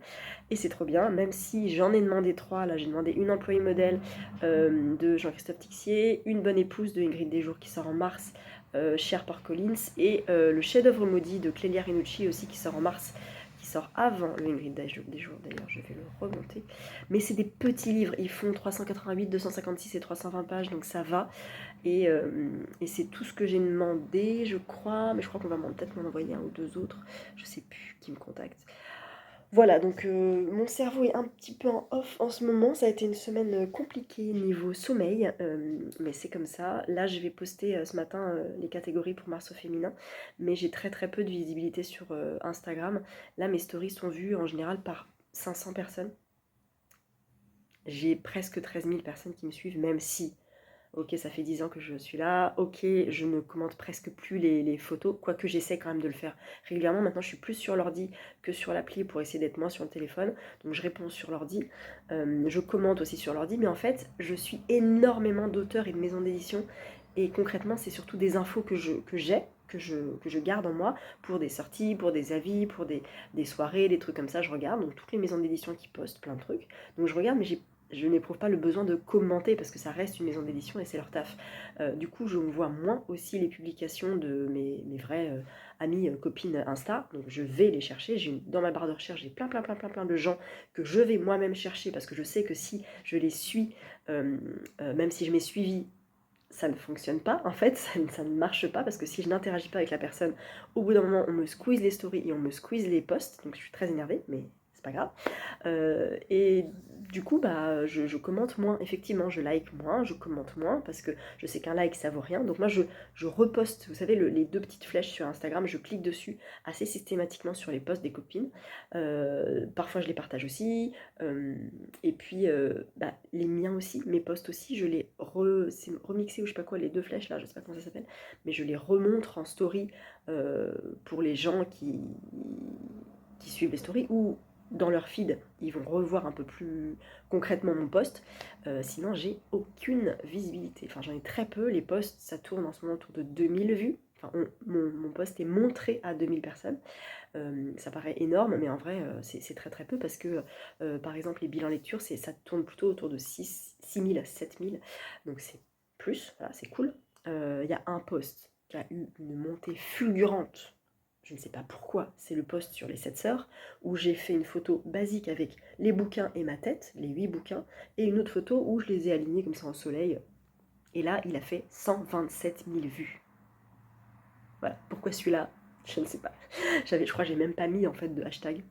et c'est trop bien, même si j'en ai demandé 3, là j'ai demandé une employée modèle de Jean-Christophe Tixier, une bonne épouse de Ingrid Desjours qui sort en mars, Cher par Collins, et le chef-d'œuvre maudit de Clélia Rinucci aussi, qui sort en mars, qui sort avant le Ingrid des jours, d'ailleurs je vais le remonter. Mais c'est des petits livres, ils font 388, 256 et 320 pages, donc ça va. Et c'est tout ce que j'ai demandé, je crois, mais je crois qu'on va peut-être m'en envoyer un ou deux autres, je sais plus qui me contacte. Voilà, donc mon cerveau est un petit peu en off en ce moment. Ça a été une semaine compliquée niveau sommeil, mais c'est comme ça. Là, je vais poster ce matin les catégories pour Mars au féminin, mais j'ai très très peu de visibilité sur Instagram. Là, mes stories sont vues en général par 500 personnes. J'ai presque 13 000 personnes qui me suivent, même si ok, ça fait 10 ans que je suis là. Ok, je ne commente presque plus les photos, quoique j'essaie quand même de le faire régulièrement. Maintenant, je suis plus sur l'ordi que sur l'appli pour essayer d'être moins sur le téléphone. Donc, je réponds sur l'ordi. Je commente aussi sur l'ordi. Mais en fait, je suis énormément d'auteurs et de maisons d'édition. Et concrètement, c'est surtout des infos que je garde en moi pour des sorties, pour des avis, pour des soirées, des trucs comme ça. Je regarde. Donc, toutes les maisons d'édition qui postent plein de trucs. Donc, je regarde, mais je n'éprouve pas le besoin de commenter parce que ça reste une maison d'édition et c'est leur taf. Du coup, je vois moins aussi les publications de mes vrais amis, copines Insta. Donc, je vais les chercher. Dans ma barre de recherche, j'ai plein de gens que je vais moi-même chercher parce que je sais que si je les suis, même si je m'ai suivi, ça ne fonctionne pas, en fait, ça ne marche pas, parce que si je n'interagis pas avec la personne, au bout d'un moment, on me squeeze les stories et on me squeeze les posts, donc je suis très énervée, mais c'est pas grave. Et du coup, bah, je commente moins, effectivement, je like moins, je commente moins, parce que je sais qu'un like, ça vaut rien. Donc moi, je reposte, vous savez, les deux petites flèches sur Instagram, je clique dessus assez systématiquement sur les posts des copines. Parfois, je les partage aussi. Et puis, bah, les miens aussi, mes posts aussi, je les remixés ou je sais pas quoi, les deux flèches là, je sais pas comment ça s'appelle, mais je les remontre en story pour les gens qui suivent les stories ou dans leur feed, ils vont revoir un peu plus concrètement mon post. Sinon, j'ai aucune visibilité. Enfin, j'en ai très peu. Les posts, ça tourne en ce moment autour de 2000 vues. Enfin, mon post est montré à 2000 personnes. Ça paraît énorme, mais en vrai, c'est très très peu parce que, par exemple, les bilans lecture, ça tourne plutôt autour de 6000 à 7000. Donc c'est plus, voilà, c'est cool. Il y a un post qui a eu une montée fulgurante. Je ne sais pas pourquoi, c'est le post sur les 7 sœurs, où j'ai fait une photo basique avec les bouquins et ma tête, les 8 bouquins, et une autre photo où je les ai alignés comme ça en soleil. Et là, il a fait 127 000 vues. Voilà, pourquoi celui-là, je ne sais pas. Je crois que j'ai même pas mis en fait de hashtag.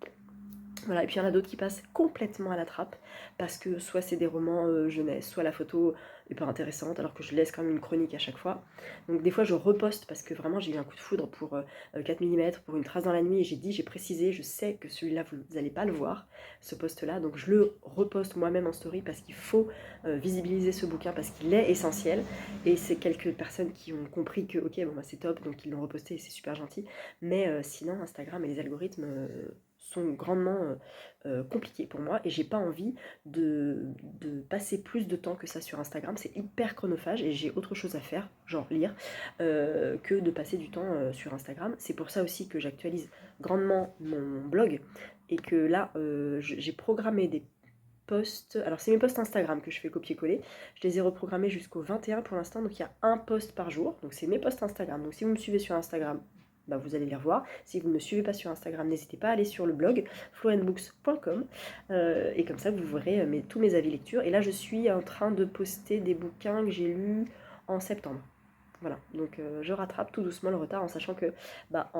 Voilà, et puis il y en a d'autres qui passent complètement à la trappe, parce que soit c'est des romans jeunesse, soit la photo est pas intéressante, alors que je laisse quand même une chronique à chaque fois. Donc des fois je reposte, parce que vraiment j'ai eu un coup de foudre pour 4 mm, pour Une trace dans la nuit, et j'ai précisé, je sais que celui-là vous n'allez pas le voir, ce post-là, donc je le reposte moi-même en story, parce qu'il faut visibiliser ce bouquin, parce qu'il est essentiel, et c'est quelques personnes qui ont compris que ok, bon bah c'est top, donc ils l'ont reposté et c'est super gentil, mais sinon Instagram et les algorithmes sont grandement compliqués pour moi et j'ai pas envie de passer plus de temps que ça sur Instagram. C'est hyper chronophage et j'ai autre chose à faire, genre lire, que de passer du temps sur Instagram. C'est pour ça aussi que j'actualise grandement mon blog et que là j'ai programmé des posts. Alors c'est mes posts Instagram que je fais copier-coller. Je les ai reprogrammés jusqu'au 21 pour l'instant, donc il y a un post par jour. Donc c'est mes posts Instagram. Donc si vous me suivez sur Instagram, bah, vous allez les revoir. Si vous ne me suivez pas sur Instagram, n'hésitez pas à aller sur le blog floandbooks.com et comme ça vous verrez tous mes avis lecture. Et là je suis en train de poster des bouquins que j'ai lus en septembre. Voilà, donc je rattrape tout doucement le retard en sachant que bah,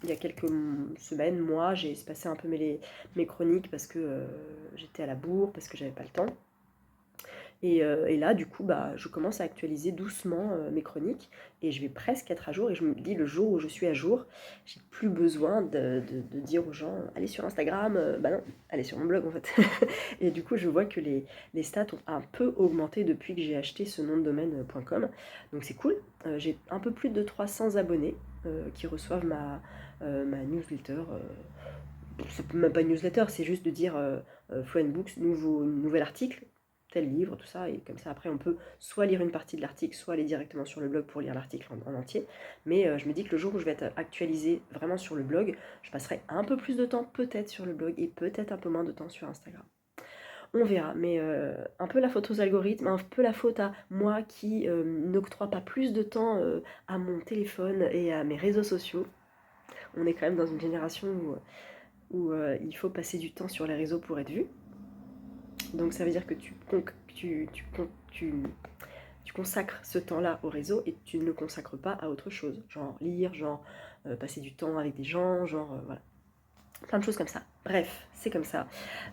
il y a quelques semaines, mois, j'ai espacé un peu mes chroniques parce que j'étais à la bourre, parce que j'avais pas le temps. Et là, du coup, bah, je commence à actualiser doucement mes chroniques et je vais presque être à jour. Et je me dis, le jour où je suis à jour, j'ai plus besoin de dire aux gens, allez sur Instagram, bah non, allez sur mon blog en fait. Et du coup, je vois que les stats ont un peu augmenté depuis que j'ai acheté ce nom de domaine.com. Donc c'est cool. J'ai un peu plus de 300 abonnés qui reçoivent ma newsletter. C'est même pas une newsletter, c'est juste de dire Flow Books, nouvel article, tel livre, tout ça, et comme ça après on peut soit lire une partie de l'article, soit aller directement sur le blog pour lire l'article en entier. Mais je me dis que le jour où je vais être actualisée vraiment sur le blog, je passerai un peu plus de temps peut-être sur le blog et peut-être un peu moins de temps sur Instagram. On verra, mais un peu la faute aux algorithmes, un peu la faute à moi qui n'octroie pas plus de temps à mon téléphone et à mes réseaux sociaux. On est quand même dans une génération où il faut passer du temps sur les réseaux pour être vu. Donc ça veut dire que tu consacres ce temps-là au réseau et tu ne le consacres pas à autre chose. Genre lire, genre passer du temps avec des gens, genre voilà. Plein de choses comme ça. Bref, c'est comme ça.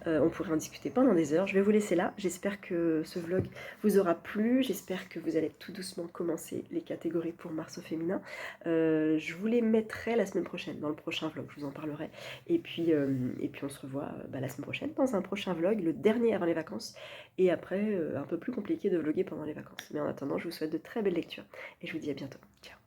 On pourrait en discuter pendant des heures. Je vais vous laisser là. J'espère que ce vlog vous aura plu. J'espère que vous allez tout doucement commencer les catégories pour Mars au féminin. Je vous les mettrai la semaine prochaine, dans le prochain vlog. Je vous en parlerai. Et puis on se revoit la semaine prochaine dans un prochain vlog, le dernier avant les vacances. Et après, un peu plus compliqué de vlogger pendant les vacances. Mais en attendant, je vous souhaite de très belles lectures. Et je vous dis à bientôt. Ciao.